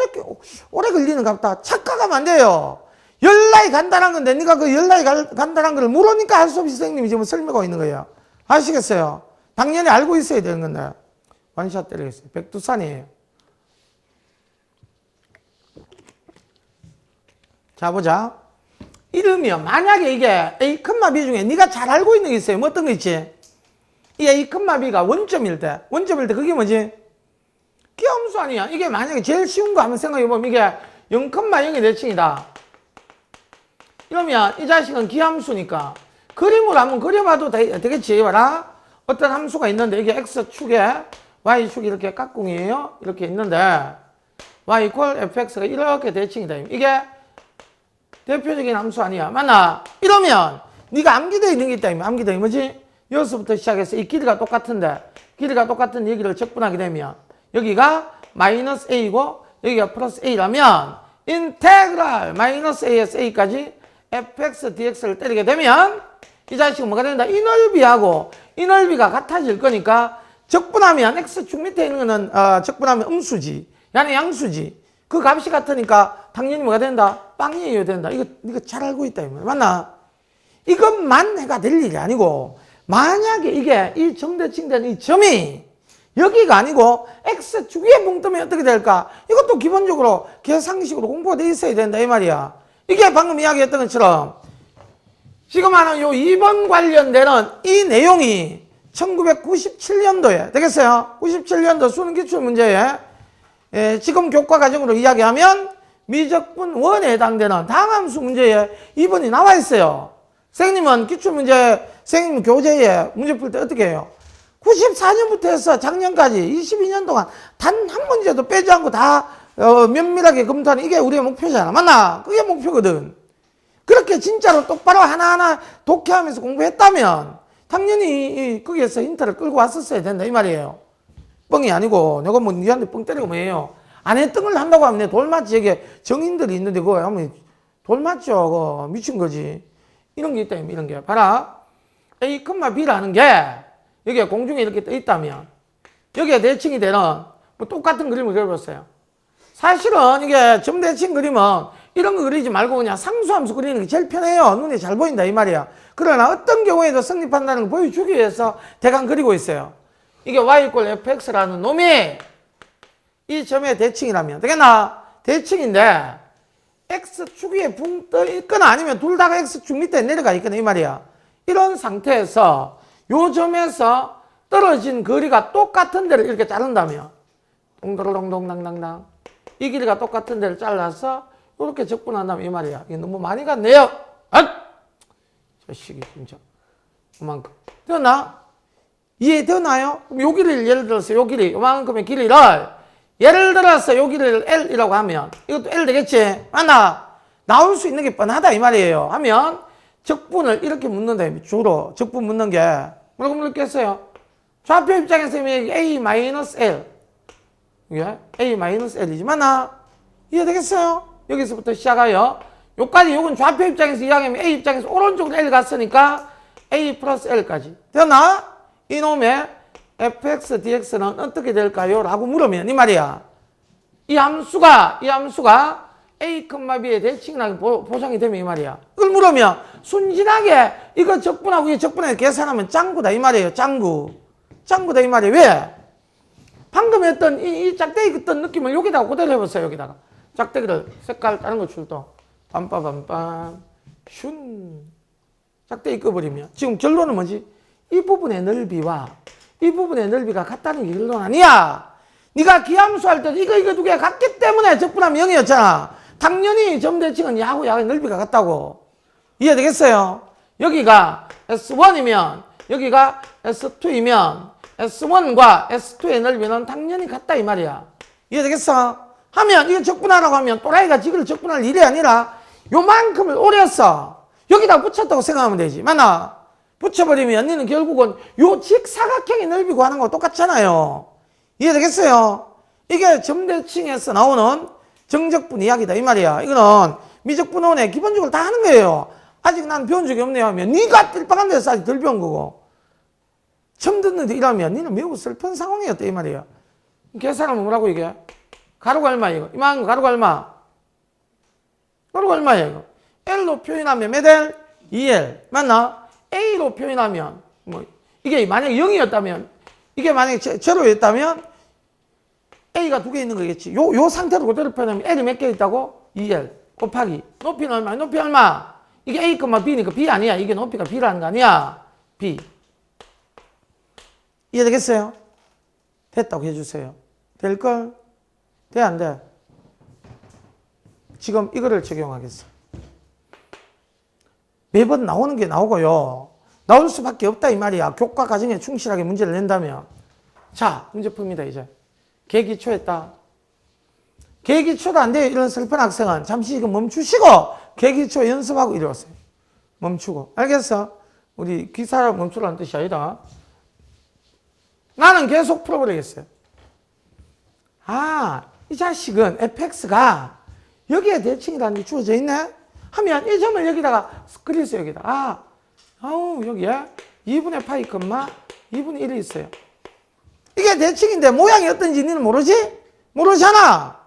오래 걸리는 것 같다. 착각하면 안 돼요. 열나이 간단한 건데 네가 그 열나이 간단한 걸 물으니까 할 수 없이 선생님이 지금 설명하고 있는 거예요. 아시겠어요? 당연히 알고 있어야 되는 건데. 완샷 때리겠어요. 백두산이에요. 자, 보자. 이러면 만약에 이게 A, B 중에 네가 잘 알고 있는 게 있어요. 뭐 어떤 거 있지? 이 A, B가 원점일 때 그게 뭐지? 기함수 아니야. 이게 만약에 제일 쉬운 거 한번 생각해보면 이게 0,0의 대칭이다. 이러면 이 자식은 기함수니까 그림으로 한번 그려봐도 되겠지. 봐라. 어떤 함수가 있는데 이게 X축에 Y축이 이렇게 깍꿍이에요. 이렇게 있는데 Y 이퀄 fx가 이렇게 대칭이다. 이게 대표적인 함수 아니야. 맞나? 이러면 네가 암기되어 있는 게 있다. 암기되어 있는 뭐지? 여기서부터 시작해서 이 길이가 똑같은데 길이가 똑같은 여기를 적분하게 되면 여기가 마이너스 a이고 여기가 플러스 a라면 인테그랄 마이너스 a에서 a까지 fx dx를 때리게 되면 이 자식은 뭐가 된다? 이 넓이하고 이 넓이가 같아질 거니까 적분하면 x축 밑에 있는 거는 적분하면 음수지. 야는 양수지. 그 값이 같으니까 당연히 뭐가 된다? 빵이에요 된다. 이거 잘 알고 있다. 맞나? 이것만 해가 될 일이 아니고 만약에 이게 이 정대칭된 이 점이 여기가 아니고 x축 위에 붕 뜨면 어떻게 될까? 이것도 기본적으로 계상식으로 공부가 돼 있어야 된다 이 말이야. 이게 방금 이야기했던 것처럼 지금 하는 요 2번 관련되는 이 내용이 1997년도에 되겠어요? 97년도 수능 기출문제에 지금 교과 과정으로 이야기하면 미적분 1에 해당되는 다항함수 문제에 2번이 나와 있어요. 선생님은 기출문제, 선생님 교재에 문제 풀 때 어떻게 해요? 94년부터 해서 작년까지 22년 동안 단 한 문제도 빼지 않고 다 면밀하게 검토하는 이게 우리의 목표잖아. 맞나? 그게 목표거든. 그렇게 진짜로 똑바로 하나하나 독해하면서 공부했다면 당연히 거기에서 힌트를 끌고 왔었어야 된다 이 말이에요. 뻥이 아니고 내가 뭐 니한테 뻥 때리고 뭐해요. 안 했던 걸 한다고 하면 내 돌맞지. 이게 정인들이 있는데 그거 하면 돌맞죠. 그거 미친 거지. 이런 게 있다. 이런 게 봐라. A, B라는 게 여기에 공중에 이렇게 떠 있다면 여기에 대칭이 되는 뭐 똑같은 그림을 그려봤어요. 사실은 이게 점대칭 그림은 이런 거 그리지 말고 그냥 상수함수 그리는 게 제일 편해요. 눈에 잘 보인다 이 말이야. 그러나 어떤 경우에도 성립한다는 걸 보여주기 위해서 대강 그리고 있어요. 이게 y 이퀄 fx라는 놈이 이 점의 대칭이라면 되겠나? 대칭인데 x축 위에 붕 떠 있거나 아니면 둘 다가 x축 밑에 내려가 있거나 이 말이야. 이런 상태에서 요 점에서 떨어진 거리가 똑같은 데를 이렇게 자른다면 동동동동당당당 이 길이가 똑같은 데를 잘라서 이렇게 적분한다면 이 말이야. 이게 너무 많이 갔네요. 아! 자식이 진짜 그만큼 되었나? 이해되나요? 그럼 요 길이를 예를 들어서 요 길이 요만큼의 길이를 예를 들어서 요 길이를 L이라고 하면 이것도 L 되겠지? 맞나? 나올 수 있는 게 뻔하다 이 말이에요. 하면 적분을 이렇게 묻는다. 주로 적분 묻는 게 뭐라고 묻겠어요? 좌표 입장에서 A-L 이게 A-L이지 맞나? 이해되겠어요? 여기서부터 시작하여 요까지 요건 좌표 입장에서 이야기하면 A 입장에서 오른쪽으로 L 갔으니까 A 플러스 L까지 되었나? 이놈의 fx, dx는 어떻게 될까요? 라고 물으면 이 말이야. 이 함수가 a, b의 대칭이라고 보상이 되면 이 말이야. 그걸 물으면 순진하게 이거 적분하고 이 적분하고 계산하면 짱구다 이 말이에요. 짱구다 이 말이에요. 왜? 방금 했던 이 짝대기 긋던 느낌을 여기다가 그대로 해보세요. 여기다가 짝대기를 색깔 다른 거 출동 빰빠밤빰 슌 짝대기 꺼버리면 지금 결론은 뭐지? 이 부분의 넓이와 이 부분의 넓이가 같다는 게 결론 아니야. 네가 기함수 할 때도 이거 두 개가 같기 때문에 적분하면 0이었잖아. 당연히 점대칭은 야하고 야의 넓이가 같다고. 이해되겠어요? 여기가 S1이면 여기가 S2이면 S1과 S2의 넓이는 당연히 같다 이 말이야. 이해되겠어? 하면 이거 적분하라고 하면 또라이가 지그를 적분할 일이 아니라 요만큼을 오렸어. 여기다 붙였다고 생각하면 되지. 맞나? 붙여버리면 니는 결국은 요 직사각형의 넓이 구하는 거 똑같잖아요. 이해되겠어요? 이게 점대칭에서 나오는 정적분 이야기다 이 말이야. 이거는 미적분원에 기본적으로 다 하는 거예요. 아직 난 배운 적이 없네요 하면 니가 뜰빵한 데서 아직 덜 배운 거고, 처음 듣는데 이러면 니는 매우 슬픈 상황이었다 이 말이야. 계산하면 뭐라고 이게? 가로가 얼마 이거? 이만한 거 가로가 얼마? 가로가 얼마야 이거? L로 표현하면 몇 L? 2L 맞나? A로 표현하면 뭐 이게 만약에 0이었다면, 이게 만약에 제로였다면 A가 두 개 있는 거겠지. 요 상태로 그대로 표현하면 L이 몇 개 있다고? 2L 곱하기 높이는 얼마? 높이 얼마? 이게 A, B니까 B 아니야. 이게 높이가 B라는 거 아니야. B. 이해되겠어요? 됐다고 해주세요. 될걸? 돼, 안 돼? 지금 이거를 적용하겠어. 매번 나오는 게 나오고요. 나올 수밖에 없다 이 말이야. 교과 과정에 충실하게 문제를 낸다면. 자, 문제 풉니다 이제. 계기초했다. 계기초도 안 돼요. 이런 슬픈 학생은 잠시 이거 멈추시고 계기초 연습하고 이리 왔어요. 멈추고. 알겠어? 우리 기사를 멈추라는 뜻이 아니다. 나는 계속 풀어버리겠어요. 아, 이 자식은 fx가 여기에 대칭이라는 게 주어져 있네? 하면 이 점을 여기다가 그리세요, 여기다. 여기에 2분의 파이, 2분의 1이 있어요. 이게 대칭인데 모양이 어떤지 니는 모르지? 모르잖아.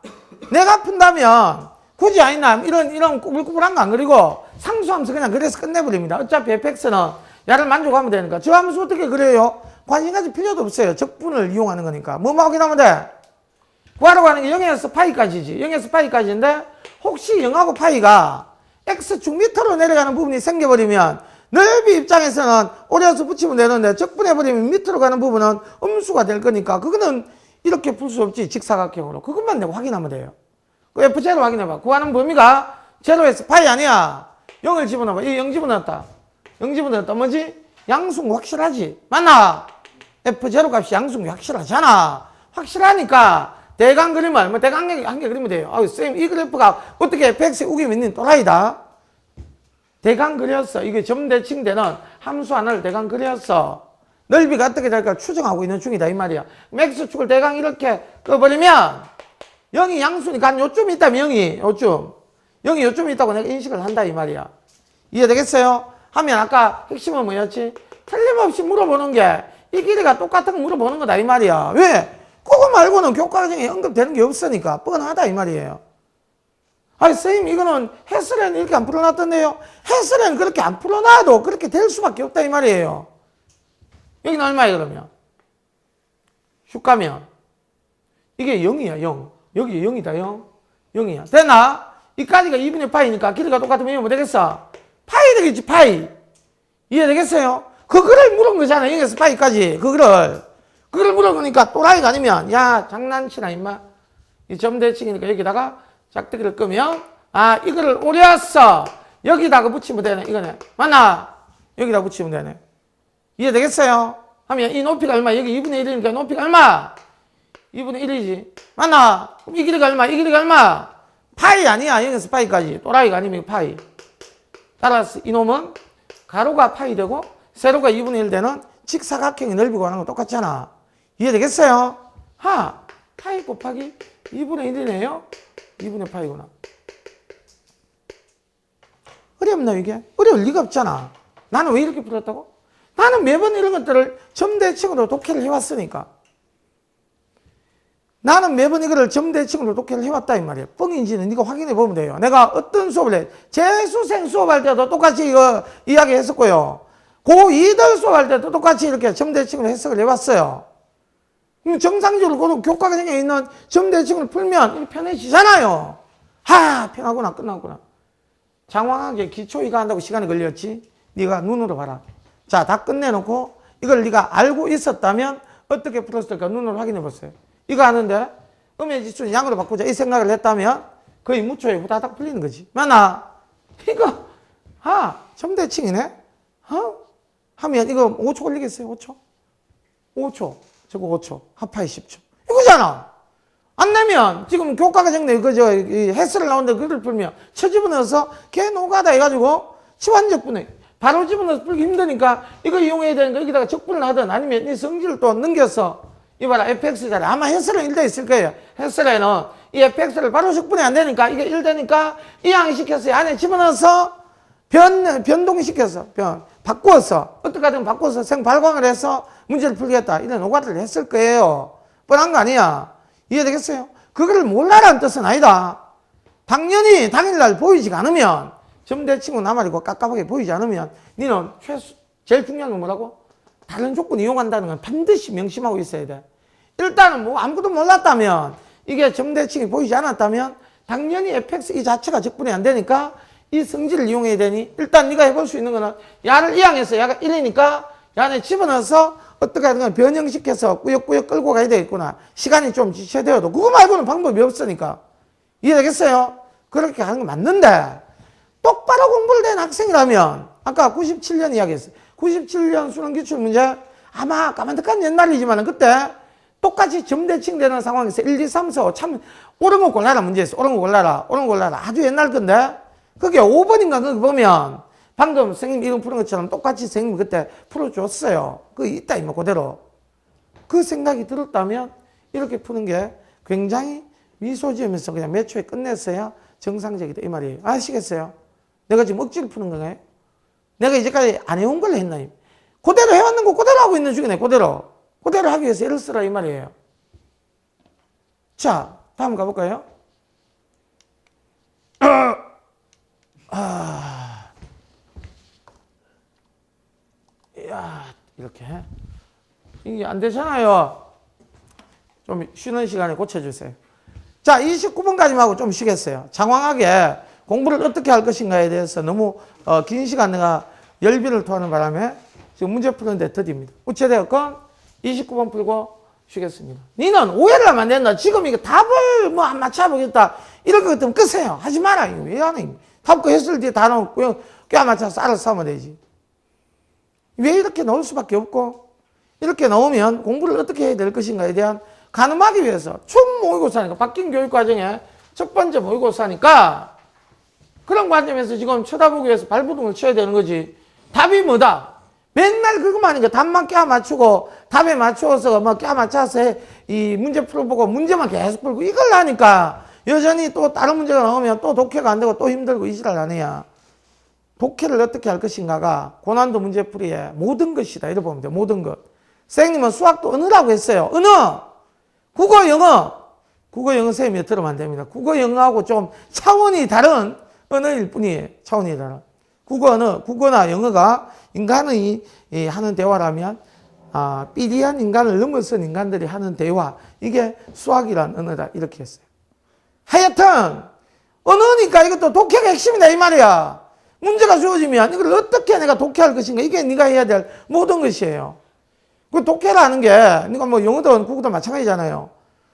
내가 푼다면 굳이 아니나 이런 꾸불꾸불한 거 안 그리고 상수함수 그냥 그래서 끝내버립니다. 어차피 fx는 야를 만족하면 되니까. 저 함수 어떻게 그려요? 관심 가질 필요도 없어요. 적분을 이용하는 거니까. 뭐만 확인하면 돼? 구하라고 하는 게 0에서 파이까지지. 0에서 파이까지인데 혹시 0하고 파이가 x축 밑으로 내려가는 부분이 생겨버리면 넓이 입장에서는 오려서 붙이면 되는데 적분해버리면 밑으로 가는 부분은 음수가 될 거니까 그거는 이렇게 풀 수 없지. 직사각형으로. 그것만 내가 확인하면 돼요. 그 F0 확인해봐. 구하는 범위가 제로에서 파이 아니야. 0을 집어넣어봐. 이 0 집어넣었다. 0 집어넣었다. 뭐지? 양수는 확실하지. 맞나? F0 값이 양수는 확실하잖아. 확실하니까 대강 그림을, 대강 한 개 그리면 돼요. 쌤, 이 그래프가 어떻게 fx에 우기면 있는 또라이다? 대강 그렸어. 이게 점대칭되는 함수 하나를 대강 그렸어. 넓이가 어떻게 될까 추정하고 있는 중이다 이 말이야. x축을 대강 이렇게 꺼버리면 0이 양수니까 한 요쯤 있다면 0이 요쯤 있다고 내가 인식을 한다 이 말이야. 이해되겠어요? 하면 아까 핵심은 뭐였지? 틀림없이 물어보는 게 이 길이가 똑같은 거 물어보는 거다 이 말이야. 왜? 그거 말고는 교과 과정에 언급되는 게 없으니까 뻔하다 이 말이에요. 선생님 이거는 해설에는 이렇게 안 풀어놨던데요. 해설에는 그렇게 안 풀어놔도 그렇게 될 수밖에 없다 이 말이에요. 여기는 얼마예요 그러면? 슉 가면 이게 0이야 0. 여기 0이다 0. 0이야. 됐나? 이까지가 2분의 파이니까 길이가 똑같으면 뭐 되겠어? 파이 되겠지 파이. 이해되겠어요? 그거를 물은 거잖아 0에서 파이까지. 그거를 물어보니까 또라이가 아니면 야 장난치나 임마. 이 점대칭이니까 여기다가 짝대기를 끄면 이거를 오렸어. 여기다가 붙이면 되네 이거네. 맞나? 여기다 붙이면 되네. 이해되겠어요? 하면 이 높이가 얼마? 여기 2분의 1이니까 높이가 얼마? 2분의 1이지. 맞나? 그럼 이 길이가 얼마? 이 길이가 얼마? 파이 아니야. 0에서 파이까지. 또라이가 아니면 파이. 따라서 이놈은 가로가 파이 되고 세로가 2분의 1 되는 직사각형의 넓이고 하는 거 똑같잖아. 이해되겠어요? 파이 곱하기 2분의 1이네요. 2분의 파이구나. 어렵나 이게? 어려울 리가 없잖아. 나는 왜 이렇게 풀었다고? 나는 매번 이런 것들을 점대칭으로 독해를 해왔으니까. 나는 매번 이거를 점대칭으로 독해를 해왔다 이 말이야. 뻥인지는 네가 확인해 보면 돼요. 내가 어떤 수업을 해. 재수생 수업할 때도 똑같이 이거 이야기했었고요. 고2들 수업할 때도 똑같이 이렇게 점대칭으로 해석을 해왔어요. 정상적으로 교과 과정에 있는 점대칭을 풀면 편해지잖아요. 편하구나 끝나구나. 장황하게 기초 이거 한다고 시간이 걸렸지. 네가 눈으로 봐라. 자, 다 끝내놓고 이걸 네가 알고 있었다면 어떻게 풀었을까 눈으로 확인해 보세요. 이거 하는데 음의 지수는 양으로 바꾸자 이 생각을 했다면 거의 무초에 후다닥 풀리는 거지. 맞나? 이거 점대칭이네. 하면 이거 5초 걸리겠어요? 5초? 5초. 저거 5초. 합하에 10초. 이거잖아. 안 내면 지금 교과가 정리 그저 헬스를 나오는데 그걸 풀면 쳐집어넣어서 걔 노가다 해가지고 치환적분에 바로 집어넣어서 풀기 힘드니까 이거 이용해야 되니까 여기다가 적분을 하든 아니면 이 성질을 또 넘겨서 이봐라 fx 자리 아마 헬스는 1대 있을 거예요. 헬스에는 이 fx를 바로 적분이 안 되니까 이게 1되니까 이항시켜서 안에 집어넣어서 변동시켜서 바꾸어서 어떻게 하든 바꿔서 생발광을 해서 문제를 풀겠다 이런 노가다를 했을 거예요. 뻔한 거 아니야. 이해되겠어요? 그거를 몰라라는 뜻은 아니다. 당연히 당일날 보이지가 않으면 점대칭은 나말이고 깝깝하게 보이지 않으면 니는 제일 중요한 건 뭐라고? 다른 조건 이용한다는 건 반드시 명심하고 있어야 돼. 일단은 뭐 아무것도 몰랐다면 이게 점대칭이 보이지 않았다면 당연히 fx 이 자체가 적분이 안 되니까 이 성질을 이용해야 되니 일단 네가 해볼 수 있는 거는 야를 이항해서 야가 1이니까 야 안에 집어넣어서 어떻게 하든 변형시켜서 꾸역꾸역 끌고 가야 되겠구나. 시간이 좀 지체되어도 그거 말고는 방법이 없으니까. 이해되겠어요? 그렇게 하는 거 맞는데 똑바로 공부를 된 학생이라면 아까 97년 이야기했어요. 97년 수능기출 문제 아마 까만득한 옛날이지만 그때 똑같이 점대칭 되는 상황에서 1, 2, 3, 4, 5 참 옳은 거 골라라 문제였어. 옳은 거 골라라. 옳은 거 골라라. 아주 옛날 건데 그게 5번인가 그거 보면 방금 선생님 이거 푸는 것처럼 똑같이 선생님이 그때 풀어줬어요. 그거 있다 이거 그대로. 그 생각이 들었다면 이렇게 푸는 게 굉장히 미소 지으면서 그냥 몇 초에 끝냈어야 정상적이다 이 말이에요. 아시겠어요? 내가 지금 억지로 푸는 건가요? 내가 이제까지 안 해온 걸 했나요? 그대로 해왔는 거 그대로 하고 있는 중이네. 그대로 하기 위해서 애를 쓰라 이 말이에요. 자 다음 가볼까요? 야, 이렇게 이게 안 되잖아요. 좀 쉬는 시간에 고쳐주세요. 자, 29번까지만 하고 좀 쉬겠어요. 장황하게 공부를 어떻게 할 것인가에 대해서 너무 긴 시간 내가 열변을 토하는 바람에 지금 문제 푸는데 더딥니다. 우체대학건 29번 풀고 쉬겠습니다. 니는 오해를 하면 안 된다. 지금 이거 답을 뭐 안 맞춰보겠다. 이런 거 같으면 끄세요. 하지 마라. 이거 왜 하는 답 그 했을 때 다 넣고 껴 맞춰서 알아서 하면 되지. 왜 이렇게 넣을 수밖에 없고 이렇게 넣으면 공부를 어떻게 해야 될 것인가에 대한 가늠하기 위해서 춘 모의고사니까 바뀐 교육과정의 첫 번째 모의고사니까 그런 관점에서 지금 쳐다보기 위해서 발버둥을 쳐야 되는 거지. 답이 뭐다? 맨날 그것만 하니까 답만 껴 맞추고 답에 맞추어서 뭐 껴 맞춰서 이 문제 풀어보고 문제만 계속 풀고 이걸 하니까 여전히 또 다른 문제가 나오면 또 독해가 안 되고 또 힘들고 이 지랄 안 해야. 독해를 어떻게 할 것인가가 고난도 문제풀이의 모든 것이다. 이렇게 보면 돼요. 모든 것. 선생님은 수학도 언어라고 했어요. 언어! 국어, 영어! 국어, 영어 선생님이 들으면 안 됩니다. 국어, 영어하고 좀 차원이 다른 언어일 뿐이에요. 차원이 다른. 국어, 언어, 국어나 영어가 인간의 하는 대화라면 삐리한 인간을 넘어선 인간들이 하는 대화. 이게 수학이란 언어다. 이렇게 했어요. 하여튼 언어니까 이것도 독해가 핵심이다. 이 말이야. 문제가 주어지면 이걸 어떻게 내가 독해할 것인가 이게 네가 해야 될 모든 것이에요. 그 독해라는 게 네가 뭐 영어든 국어든 마찬가지잖아요.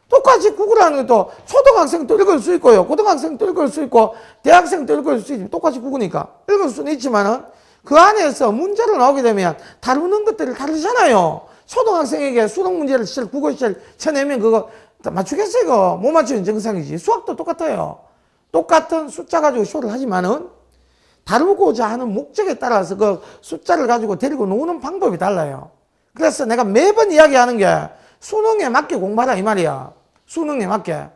똑같이 국어라는 것도 초등학생도 읽을 수 있고요. 고등학생도 읽을 수 있고 대학생도 읽을 수 있고 똑같이 국어니까 읽을 수는 있지만은 그 안에서 문제로 나오게 되면 다루는 것들이 다르잖아요. 초등학생에게 수능 문제를 국어 시절 쳐내면 그거 맞추겠어요. 이거 못 맞추는 정상이지. 수학도 똑같아요. 똑같은 숫자 가지고 쇼를 하지만은 다루고자 하는 목적에 따라서 그 숫자를 가지고 데리고 노는 방법이 달라요. 그래서 내가 매번 이야기하는 게 수능에 맞게 공부하라 이 말이야. 수능에 맞게.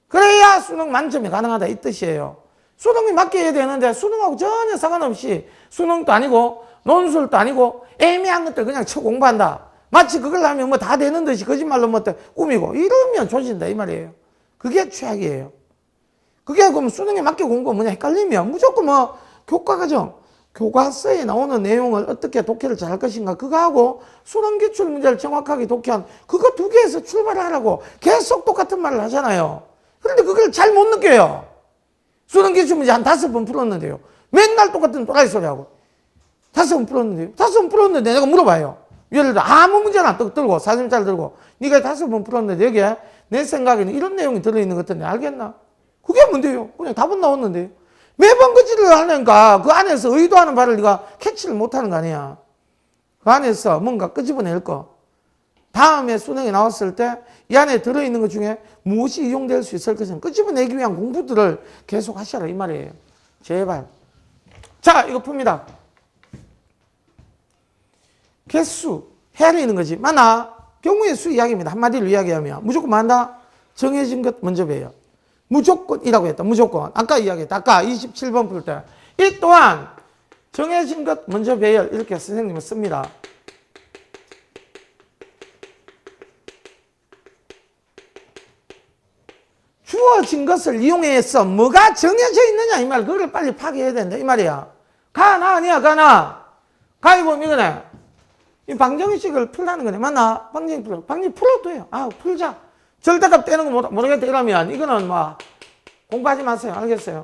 그래야 수능 만점이 가능하다 이 뜻이에요. 수능에 맞게 해야 되는데 수능하고 전혀 상관없이 수능도 아니고 논술도 아니고 애매한 것들 그냥 쳐 공부한다. 마치 그걸 하면 뭐 다 되는 듯이 거짓말로 뭐 꾸미고 이러면 조진다 이 말이에요. 그게 최악이에요. 그게 그럼 수능에 맞게 공부가 뭐냐 헷갈리면 무조건 뭐 교과과정, 교과서에 나오는 내용을 어떻게 독해를 잘할 것인가 그거하고 수능 기출 문제를 정확하게 독해한 그거 두 개에서 출발하라고 계속 똑같은 말을 하잖아요. 그런데 그걸 잘 못 느껴요. 수능 기출 문제 한 5번 풀었는데요. 맨날 똑같은 또라이 소리 하고 5번 풀었는데요. 5번 풀었는데 내가 물어봐요. 예를 들어 아무 문제나 들고 사진잘 들고 네가 5번 풀었는데 여기에 내 생각에는 이런 내용이 들어있는 것 같은데 알겠나? 그게 뭔데요? 그냥 답은 나왔는데요. 매번 그 짓을 하니까 그 안에서 의도하는 바를 네가 캐치를 못하는 거 아니야. 그 안에서 뭔가 끄집어낼 거. 다음에 수능에 나왔을 때 이 안에 들어있는 것 중에 무엇이 이용될 수 있을 것을 끄집어내기 위한 공부들을 계속 하셔라 이 말이에요. 제발. 자, 이거 풉니다. 개수 해야 되는 거지. 맞나? 경우의 수 이야기입니다. 한마디로 이야기하면 무조건 뭐 한다? 정해진 것 먼저 배워요. 무조건이라고 했다. 무조건. 아까 이야기했다. 아까 27번 풀 때. 이 또한 정해진 것 먼저 배열 이렇게 선생님은 씁니다. 주어진 것을 이용해서 뭐가 정해져 있느냐 이 말. 그걸 빨리 파악해야 된다 이 말이야. 가나 아니야 가나. 가위보면 이거네. 이 방정식을 풀라는 거네. 맞나? 방정식 풀어. 방정식 풀어도 돼요. 아 풀자. 절대값 떼는 거 모르겠다 이러면 이거는 뭐 공부하지 마세요. 알겠어요?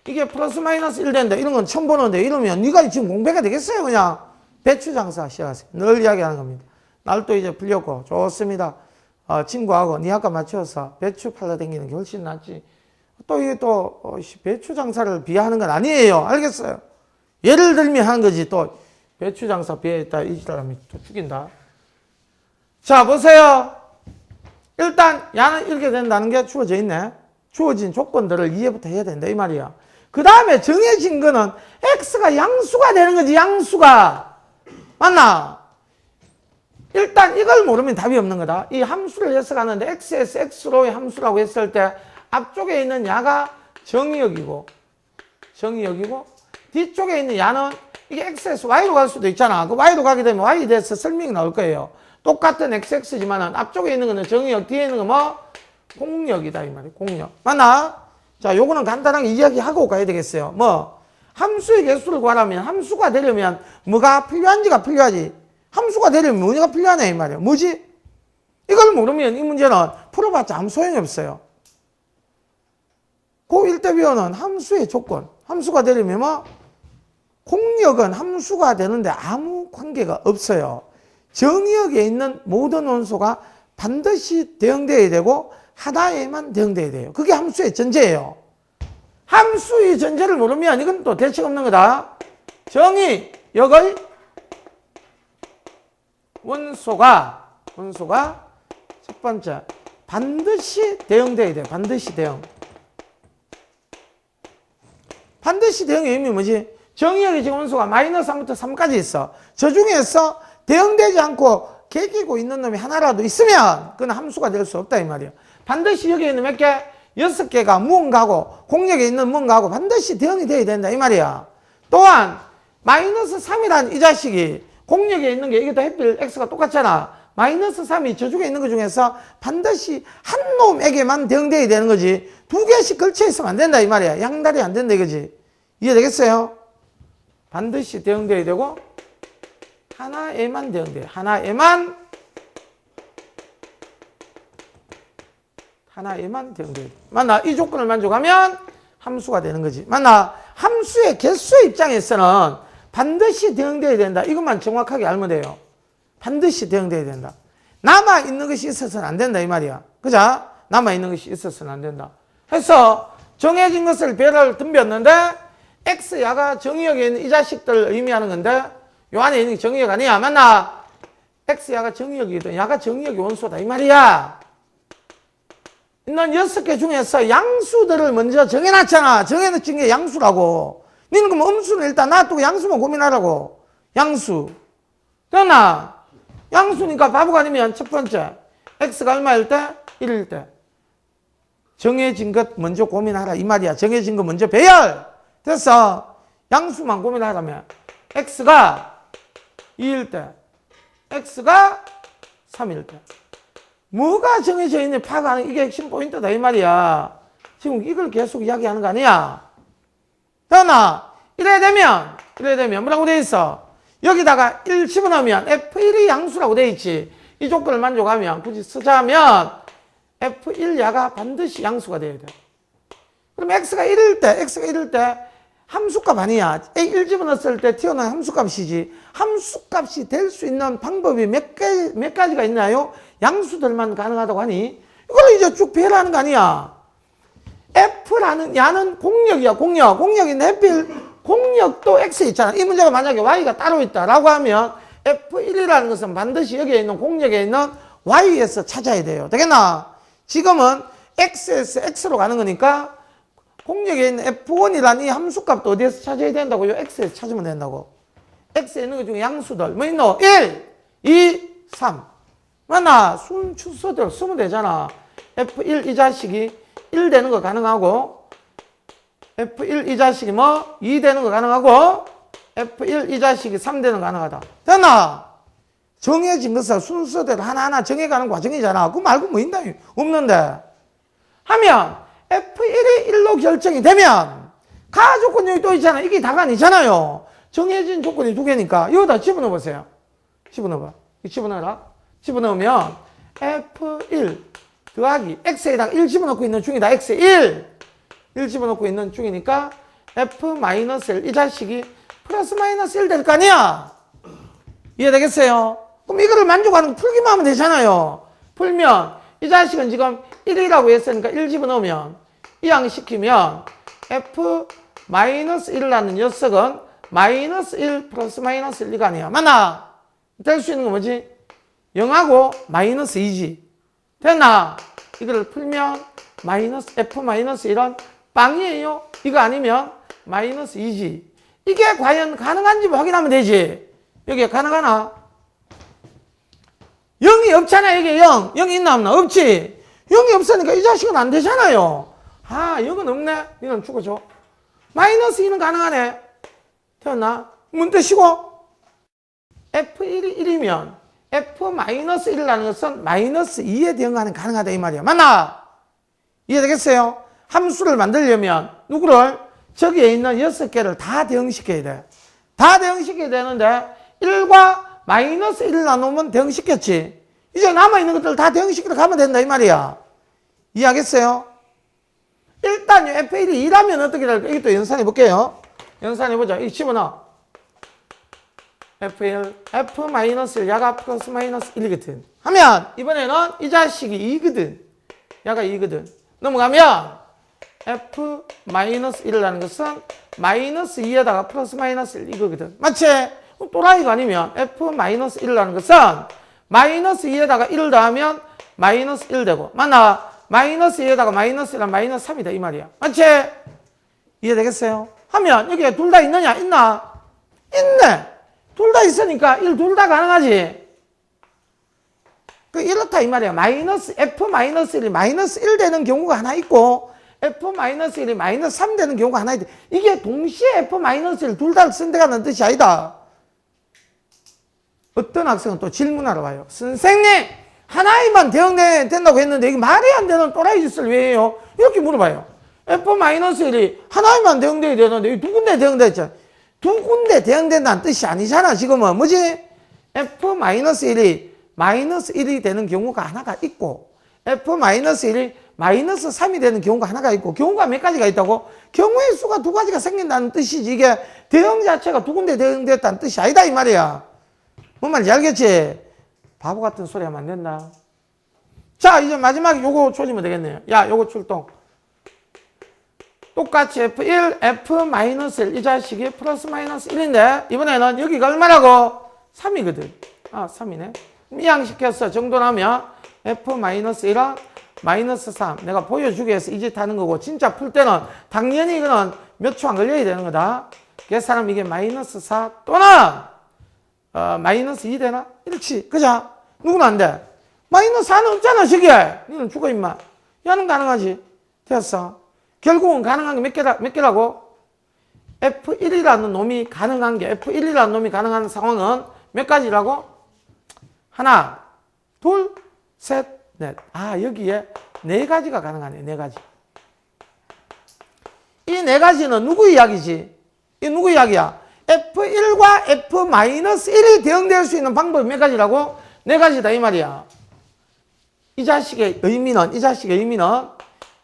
이게 플러스 마이너스 1 된다. 이런 건 처음 보는데 이러면 네가 지금 공부가 되겠어요? 그냥 배추 장사 시작하세요. 늘 이야기하는 겁니다. 날도 이제 풀렸고 좋습니다. 친구하고 네 아까 맞춰서 배추 팔러 다니는 게 훨씬 낫지. 또 이게 또 배추 장사를 비하하는 건 아니에요. 알겠어요? 예를 들면 하는 거지. 또 배추 장사 비하했다 이 사람이 또 죽인다. 자 보세요. 일단 야는 이렇게 된다는 게 주어져 있네. 주어진 조건들을 이해부터 해야 된다 이 말이야. 그 다음에 정해진 거는 x가 양수가 되는 거지. 양수가. 맞나? 일단 이걸 모르면 답이 없는 거다. 이 함수를 해석하는데 x에서 x로의 함수라고 했을 때 앞쪽에 있는 야가 정의역이고 뒤쪽에 있는 야는 이게 x에서 y로 갈 수도 있잖아. 그 y로 가게 되면 y에 대해서 설명이 나올 거예요. 똑같은 xx지만은 앞쪽에 있는 거는 정의역, 뒤에 있는 거 뭐? 공역이다 이 말이에요. 공역. 맞나? 자, 요거는 간단하게 이야기하고 가야 되겠어요. 뭐 함수의 개수를 구하려면 함수가 되려면 뭐가 필요한지가 필요하지. 함수가 되려면 뭐가 필요하네 이 말이에요. 뭐지? 이걸 모르면 이 문제는 풀어봤자 아무 소용이 없어요. 고1 때 배우는 함수의 조건. 함수가 되려면 뭐? 공역은 함수가 되는데 아무 관계가 없어요. 정의역에 있는 모든 원소가 반드시 대응되어야 되고 하나에만 대응되어야 돼요. 그게 함수의 전제예요. 함수의 전제를 모르면 이건 또 대책 없는 거다. 정의역의 원소가 첫 번째 반드시 대응돼야 돼. 반드시 대응. 반드시 대응의 의미 뭐지? 정의역의 지금 원소가 마이너스 3부터 3까지 있어. 저 중에서 대응되지 않고 개기고 있는 놈이 하나라도 있으면 그건 함수가 될 수 없다 이 말이야. 반드시 여기에 있는 몇 개? 6개가 무언가고 공역에 있는 무언가하고 반드시 대응이 돼야 된다 이 말이야. 또한 마이너스 3이란 이 자식이 공역에 있는 게 이게 다 해필 x가 똑같잖아. 마이너스 3이 저쪽에 있는 것 중에서 반드시 한 놈에게만 대응돼야 되는 거지. 두 개씩 걸쳐 있으면 안 된다 이 말이야. 양다리 안 된다 이거지. 이해되겠어요? 반드시 대응돼야 되고 하나에만 대응돼요. 하나에만 대응돼요. 맞나? 이 조건을 만족하면 함수가 되는 거지. 맞나? 함수의 개수의 입장에서는 반드시 대응돼야 된다. 이것만 정확하게 알면 돼요. 반드시 대응돼야 된다. 남아있는 것이 있어서는 안 된다 이 말이야. 그죠? 남아있는 것이 있어서는 안 된다. 해서 정해진 것을 배를 덤볐는데 x야가 정의역에 있는 이 자식들을 의미하는 건데 요 안에 있는 게 정의역 아니야. 맞나? x야가 정의역이든 야가 정의역의 원소다 이 말이야. 있는 6개 중에서 양수들을 먼저 정해놨잖아. 정해놓은 게 양수라고. 너는 그럼 음수는 일단 놔두고 양수만 고민하라고. 양수. 그러나 양수니까 바보가 아니면 첫 번째 x가 얼마일 때? 1일 때. 정해진 것 먼저 고민하라 이 말이야. 정해진 것 먼저 배열. 됐어. 양수만 고민하라면 x가 2일 때, x가 3일 때. 뭐가 정해져 있는지 파악하는 이게 핵심 포인트다 이 말이야. 지금 이걸 계속 이야기하는 거 아니야. 그러나 이래 되면 뭐라고 돼 있어? 여기다가 1 집어넣으면 F1이 양수라고 돼 있지. 이 조건을 만족하면 굳이 쓰자면 F1야가 반드시 양수가 돼야 돼. 그럼 x가 1일 때 함수값 아니야. 1 집어넣었을 때 튀어나온 함수값이지. 함수값이 될 수 있는 방법이 몇 가지가 있나요? 양수들만 가능하다고 하니 이걸 이제 쭉 배열하는 거 아니야. F라는 야는 공역이야. 공역인데 해필 공역도 x에 있잖아. 이 문제가 만약에 y가 따로 있다라고 하면 f1이라는 것은 반드시 여기에 있는 공역에 있는 y에서 찾아야 돼요. 되겠나? 지금은 x에서 x로 가는 거니까 공역에 있는 f1이라는 이 함수값도 어디에서 찾아야 된다고요? x에서 찾으면 된다고. x에 있는 것 중에 양수들 뭐 있노? 1, 2, 3 맞나? 순서대로 쓰면 되잖아. f1 이 자식이 1 되는 거 가능하고 f1 이 자식이 뭐 2 되는 거 가능하고 f1 이 자식이 3 되는 거 가능하다. 됐나? 정해진 것을 순서대로 하나하나 정해가는 과정이잖아. 그거 말고 뭐 있나? 없는데. 하면 f1이 1로 결정이 되면 가조건 여기 또 있잖아. 이게 다가 아니잖아요. 정해진 조건이 두 개니까 여기다 집어넣어 보세요. 집어넣어봐. 집어넣어라. 집어넣으면 f1 더하기 x에다가 1 집어넣고 있는 중이다. x에 1 집어넣고 있는 중이니까 f-1 이 자식이 플러스 마이너스 1 될 거 아니야. 이해되겠어요? 그럼 이거를 만족하는 거 풀기만 하면 되잖아요. 풀면 이 자식은 지금 1이라고 했으니까 1 집어넣으면 이항시키면 f-1이라는 녀석은 마이너스 1 플러스 마이너스 1가 아니야. 맞나? 될 수 있는 거 뭐지? 0하고 마이너스 2지. 됐나? 이거를 풀면 마이너스 f-1은 빵이에요. 이거 아니면 마이너스 2지. 이게 과연 가능한지 확인하면 되지. 여기에 가능하나? 0이 없잖아. 여기 0. 0이 있나 없나? 없지. 0이 없으니까 이 자식은 안 되잖아요. 아, 0은 없네. 이건 죽어줘. 마이너스 2는 가능하네. 되었나? 문 떼시고 f1이 1이면 f-1이라는 것은 마이너스 2에 대응하는 가능하다 이 말이야. 맞나? 이해되겠어요? 함수를 만들려면 누구를? 저기에 있는 6개를 다 대응시켜야 돼. 다 대응시켜야 되는데 1과 마이너스 1을 나누면 대응시켰지. 이제 남아있는 것들 다 대응시키러 가면 된다 이 말이야. 이해하겠어요? 일단 f1이 2라면 어떻게 될까? 이것도 연산해 볼게요. 연산해보자. 이 집어넣어. f1, f-1, 야가 플러스 마이너스 1이거든. 하면, 이번에는 이 자식이 2거든. 야가 2거든. 넘어가면, f-1이라는 것은 마이너스 2에다가 플러스 마이너스 1 이거거든. 맞지? 또라이가 아니면 f-1이라는 것은 마이너스 2에다가 1을 더하면 마이너스 1 되고. 맞나? 마이너스 2에다가 마이너스 1은 마이너스 3이다. 이 말이야. 맞지? 이해되겠어요? 하면 여기에 둘 다 있느냐? 있나? 있네. 둘 다 있으니까 1 둘 다 가능하지. 이렇다 이 말이야. 마이너스 f-1이 마이너스 1 되는 경우가 하나 있고 f-1이 마이너스 3 되는 경우가 하나 있대. 이게 동시에 f-1 둘 다 선택하는 뜻이 아니다. 어떤 학생은 또 질문하러 와요. 선생님 하나에만 대응된다고 했는데 이게 말이 안 되는 또라이 짓을 왜 해요? 이렇게 물어봐요. f-1이 하나에만 대응돼야 되는데 두 군데 대응돼 있잖아. 두 군데 대응된다는 뜻이 아니잖아. 지금은 뭐지? f-1이 마이너스 1이 되는 경우가 하나가 있고 f-1이 마이너스 3이 되는 경우가 하나가 있고 경우가 몇 가지가 있다고? 경우의 수가 두 가지가 생긴다는 뜻이지. 이게 대응 자체가 두 군데 대응됐다는 뜻이 아니다 이 말이야. 뭔 말인지 알겠지? 바보 같은 소리 하면 안 된다. 자, 이제 마지막에 요거 조지면 되겠네요. 야, 요거 출동. 똑같이 f1, f-1 이 자식이 플러스 마이너스 1인데 이번에는 여기가 얼마라고? 3이거든. 아, 3이네. 이항시켰어. 정도 나면 f-1은 마이너스 3. 내가 보여주기 위해서 이 짓 하는 거고 진짜 풀 때는 당연히 이거는 몇 초 안 걸려야 되는 거다. 계산하면 이게 마이너스 4 또는 마이너스 2 되나? 이렇지. 그죠? 누구는 안 돼. 마이너스 4는 없잖아, 저기에. 너는 죽어, 임마. 야는 가능하지. 됐어. 결국은 가능한 게 몇 개라고? F1이라는 놈이 가능한 게, F1이라는 놈이 가능한 상황은 몇 가지라고? 하나, 둘, 셋, 넷. 아, 여기에 네 가지가 가능하네, 네 가지. 이 네 가지는 누구 이야기지? 이 누구 이야기야? F1과 F-1이 대응될 수 있는 방법이 몇 가지라고? 네 가지다, 이 말이야. 이 자식의 의미는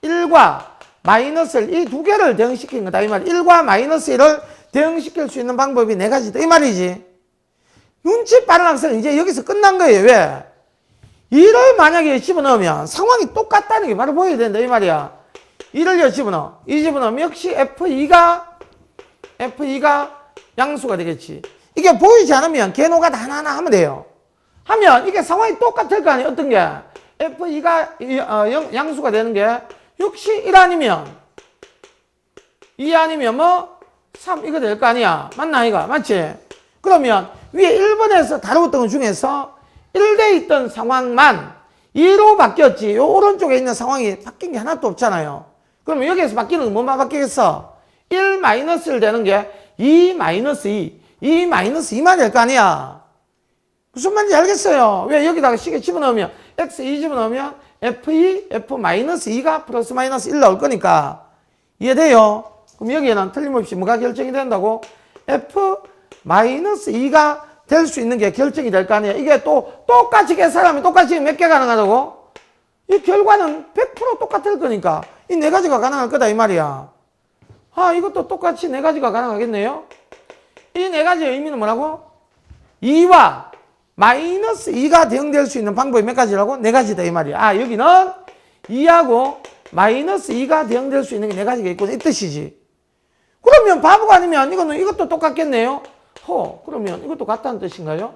1과 마이너스를 이 두 개를 대응시킨 거다, 이 말이야. 1과 마이너스 1을 대응시킬 수 있는 방법이 네 가지다, 이 말이지. 눈치 빠른 학생은 이제 여기서 끝난 거예요. 왜? 2를 만약에 집어넣으면 상황이 똑같다는 게 바로 보여야 된다, 이 말이야. 2를 집어넣어. 이 집어넣으면 역시 F2가 F2가 양수가 되겠지. 이게 보이지 않으면 개노가 하나하나 하면 돼요. 하면 이게 상황이 똑같을 거 아니에요. 어떤 게? F2가 양수가 되는 게 역시 1 아니면 2 아니면 뭐 3 이거 될 거 아니야. 맞나 이거? 맞지? 그러면 위에 1번에서 다루었던 것 중에서 1대 있던 상황만 2로 바뀌었지. 요 오른쪽에 있는 상황이 바뀐 게 하나도 없잖아요. 그러면 여기에서 바뀌는 건 뭐만 바뀌겠어? 1-1 되는 게 2-2. 2-2만 될 거 아니야. 무슨 말인지 알겠어요? 왜 여기다가 시계 집어넣으면 x2 집어넣으면 f2, f-2가 플러스 마이너스 1 나올 거니까 이해돼요? 그럼 여기에는 틀림없이 뭐가 결정이 된다고? f-2가 될 수 있는 게 결정이 될 거 아니야. 이게 또 똑같이 계산하면 똑같이 몇 개 가능하다고? 이 결과는 100% 똑같을 거니까 이 네 가지가 가능할 거다 이 말이야. 아, 이것도 똑같이 네 가지가 가능하겠네요. 이 네 가지의 의미는 뭐라고? 2와 마이너스 2가 대응될 수 있는 방법이 몇 가지라고? 네 가지다 이 말이야. 아, 여기는 2하고 마이너스 2가 대응될 수 있는 게 네 가지가 있고 이 뜻이지. 그러면 바보가 아니면 이것도 똑같겠네요. 그러면 이것도 같다는 뜻인가요?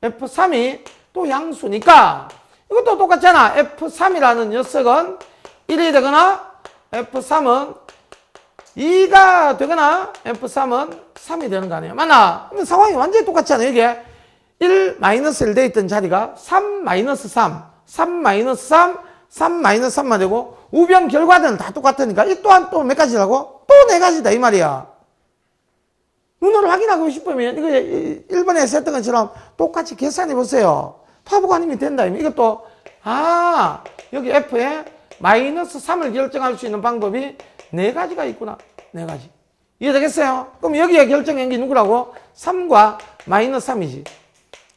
F3이 또 양수니까 이것도 똑같잖아. F3이라는 녀석은 1이 되거나 F3은 2가 되거나 F3은 3이 되는 거 아니에요. 맞나? 그러면 상황이 완전히 똑같잖아요. 이게 1-1 돼 있던 자리가 3-3, 3-3, 3-3만 되고 우변 결과는 다 똑같으니까 이 또한 또 몇 가지라고? 또 네 가지다 이 말이야. 눈으로 확인하고 싶으면 이거 1번에서 했던 것처럼 똑같이 계산해 보세요. 바보가 아니면 된다. 이것도 여기 F에 마이너스 3을 결정할 수 있는 방법이 네 가지가 있구나. 네 가지. 이해되겠어요? 그럼 여기에 결정한 게 누구라고? 3과 마이너스 3이지.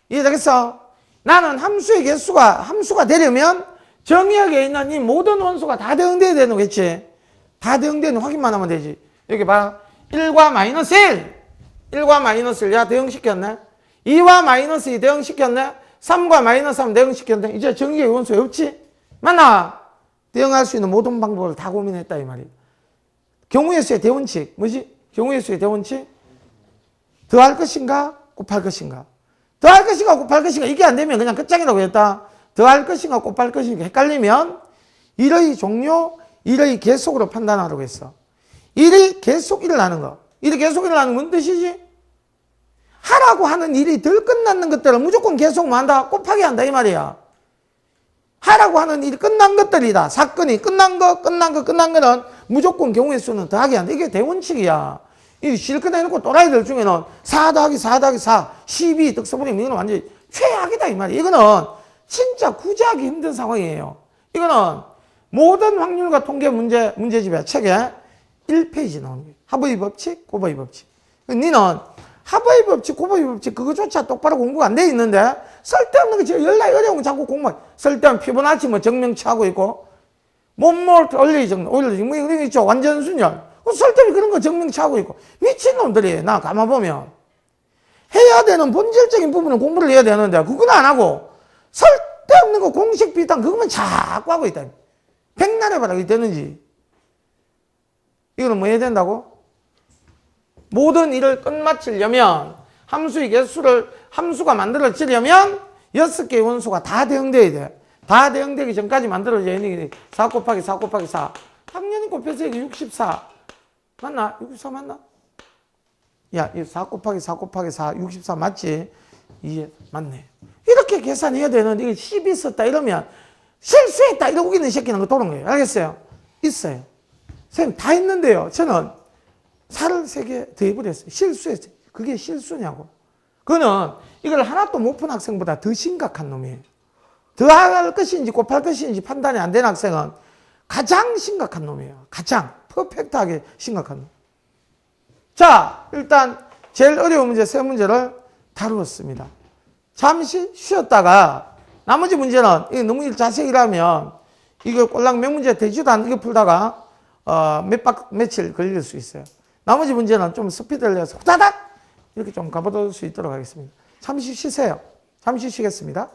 이해되겠어? 나는 함수가 되려면 정의역에 있는 이 모든 원소가 다 대응돼야 되는 거겠지. 다 대응되는 확인만 하면 되지. 여기 봐. 1과 마이너스 1. 1과 마이너스 1. 야, 대응시켰네. 2와 마이너스 2 대응시켰네. 3과 마이너스 3 대응시켰네. 이제 정의의 원소 없지? 맞나? 대응할 수 있는 모든 방법을 다 고민했다 이 말이야. 경우의 수의 대원칙. 뭐지? 경우의 수의 대원칙? 더할 것인가? 곱할 것인가? 더할 것인가? 곱할 것인가? 이게 안 되면 그냥 끝장이라고 했다. 더할 것인가? 곱할 것인가? 헷갈리면 1의 종료, 1의 계속으로 판단하라고 했어. 1이 계속 일어나는 거. 1이 계속 일어나는 건 무슨 뜻이지? 하라고 하는 일이 덜 끝나는 것들을 무조건 계속 뭐 한다? 곱하기 한다 이 말이야. 하라고 하는 일이 끝난 것들이다. 사건이 끝난 거는 무조건 경우의 수는 더하기 한다. 이게 대원칙이야. 이 실컷 해놓고 또라이들 중에는 4 더하기 4 더하기 4, 12 득 써버리면 이거는 완전히 최악이다 이 말이야. 이거는 진짜 구제하기 힘든 상황이에요. 이거는 모든 확률과 통계 문제집의 책에 1페이지 나오는 거예요. 하버의 법칙, 고버의 법칙. 니는 하버의 법칙, 고버의 법칙 그거조차 똑바로 공부가 안 돼 있는데 쓸데없는 거 제일 연락이 어려운 거 자꾸 공부해. 쓸데없는 피보나치 뭐 증명치 하고 있고 몸몰 올리지 뭐 이런 거 있죠. 완전순열. 쓸데없는 그런 거 증명치 하고 있고 미친놈들이에요. 나 가만 보면 해야 되는 본질적인 부분은 공부를 해야 되는데 그건 안 하고 쓸데없는 거 공식 비슷한 그것만 자꾸 하고 있다. 백날 해봐라 이게 되는지. 이거는 뭐 해야 된다고? 모든 일을 끝마치려면 함수의 개수를 함수가 만들어지려면 6개의 원소가 다 대응돼야 돼. 다 대응되기 전까지 만들어져야 돼. 4 곱하기 4 곱하기 4. 당연히 곱해서 이게 64. 맞나? 64 맞나? 야, 이 4 곱하기 4 곱하기 4, 64 맞지? 이게 맞네. 이렇게 계산해야 되는데 이게 10이 있었다 이러면 실수했다 이러고 있는 새끼는 거 도는 거예요. 알겠어요? 있어요. 선생님 다 했는데요. 저는 살을 3개 더해버렸어요. 실수했어요. 그게 실수냐고. 그거는 이걸 하나도 못 푼 학생보다 더 심각한 놈이에요. 더할 것인지 곱할 것인지 판단이 안 되는 학생은 가장 심각한 놈이에요. 가장 퍼펙트하게 심각한 놈. 자, 일단 제일 어려운 문제 3문제를 다루었습니다. 잠시 쉬었다가 나머지 문제는 이거 너무 자세히 일하면 이거 꼴랑 몇 문제 되지도 않는 이거 풀다가 며칠 걸릴 수 있어요. 나머지 문제는 좀 스피드를 내서 후다닥 이렇게 좀 가보실 수 있도록 하겠습니다. 잠시 쉬세요. 잠시 쉬겠습니다.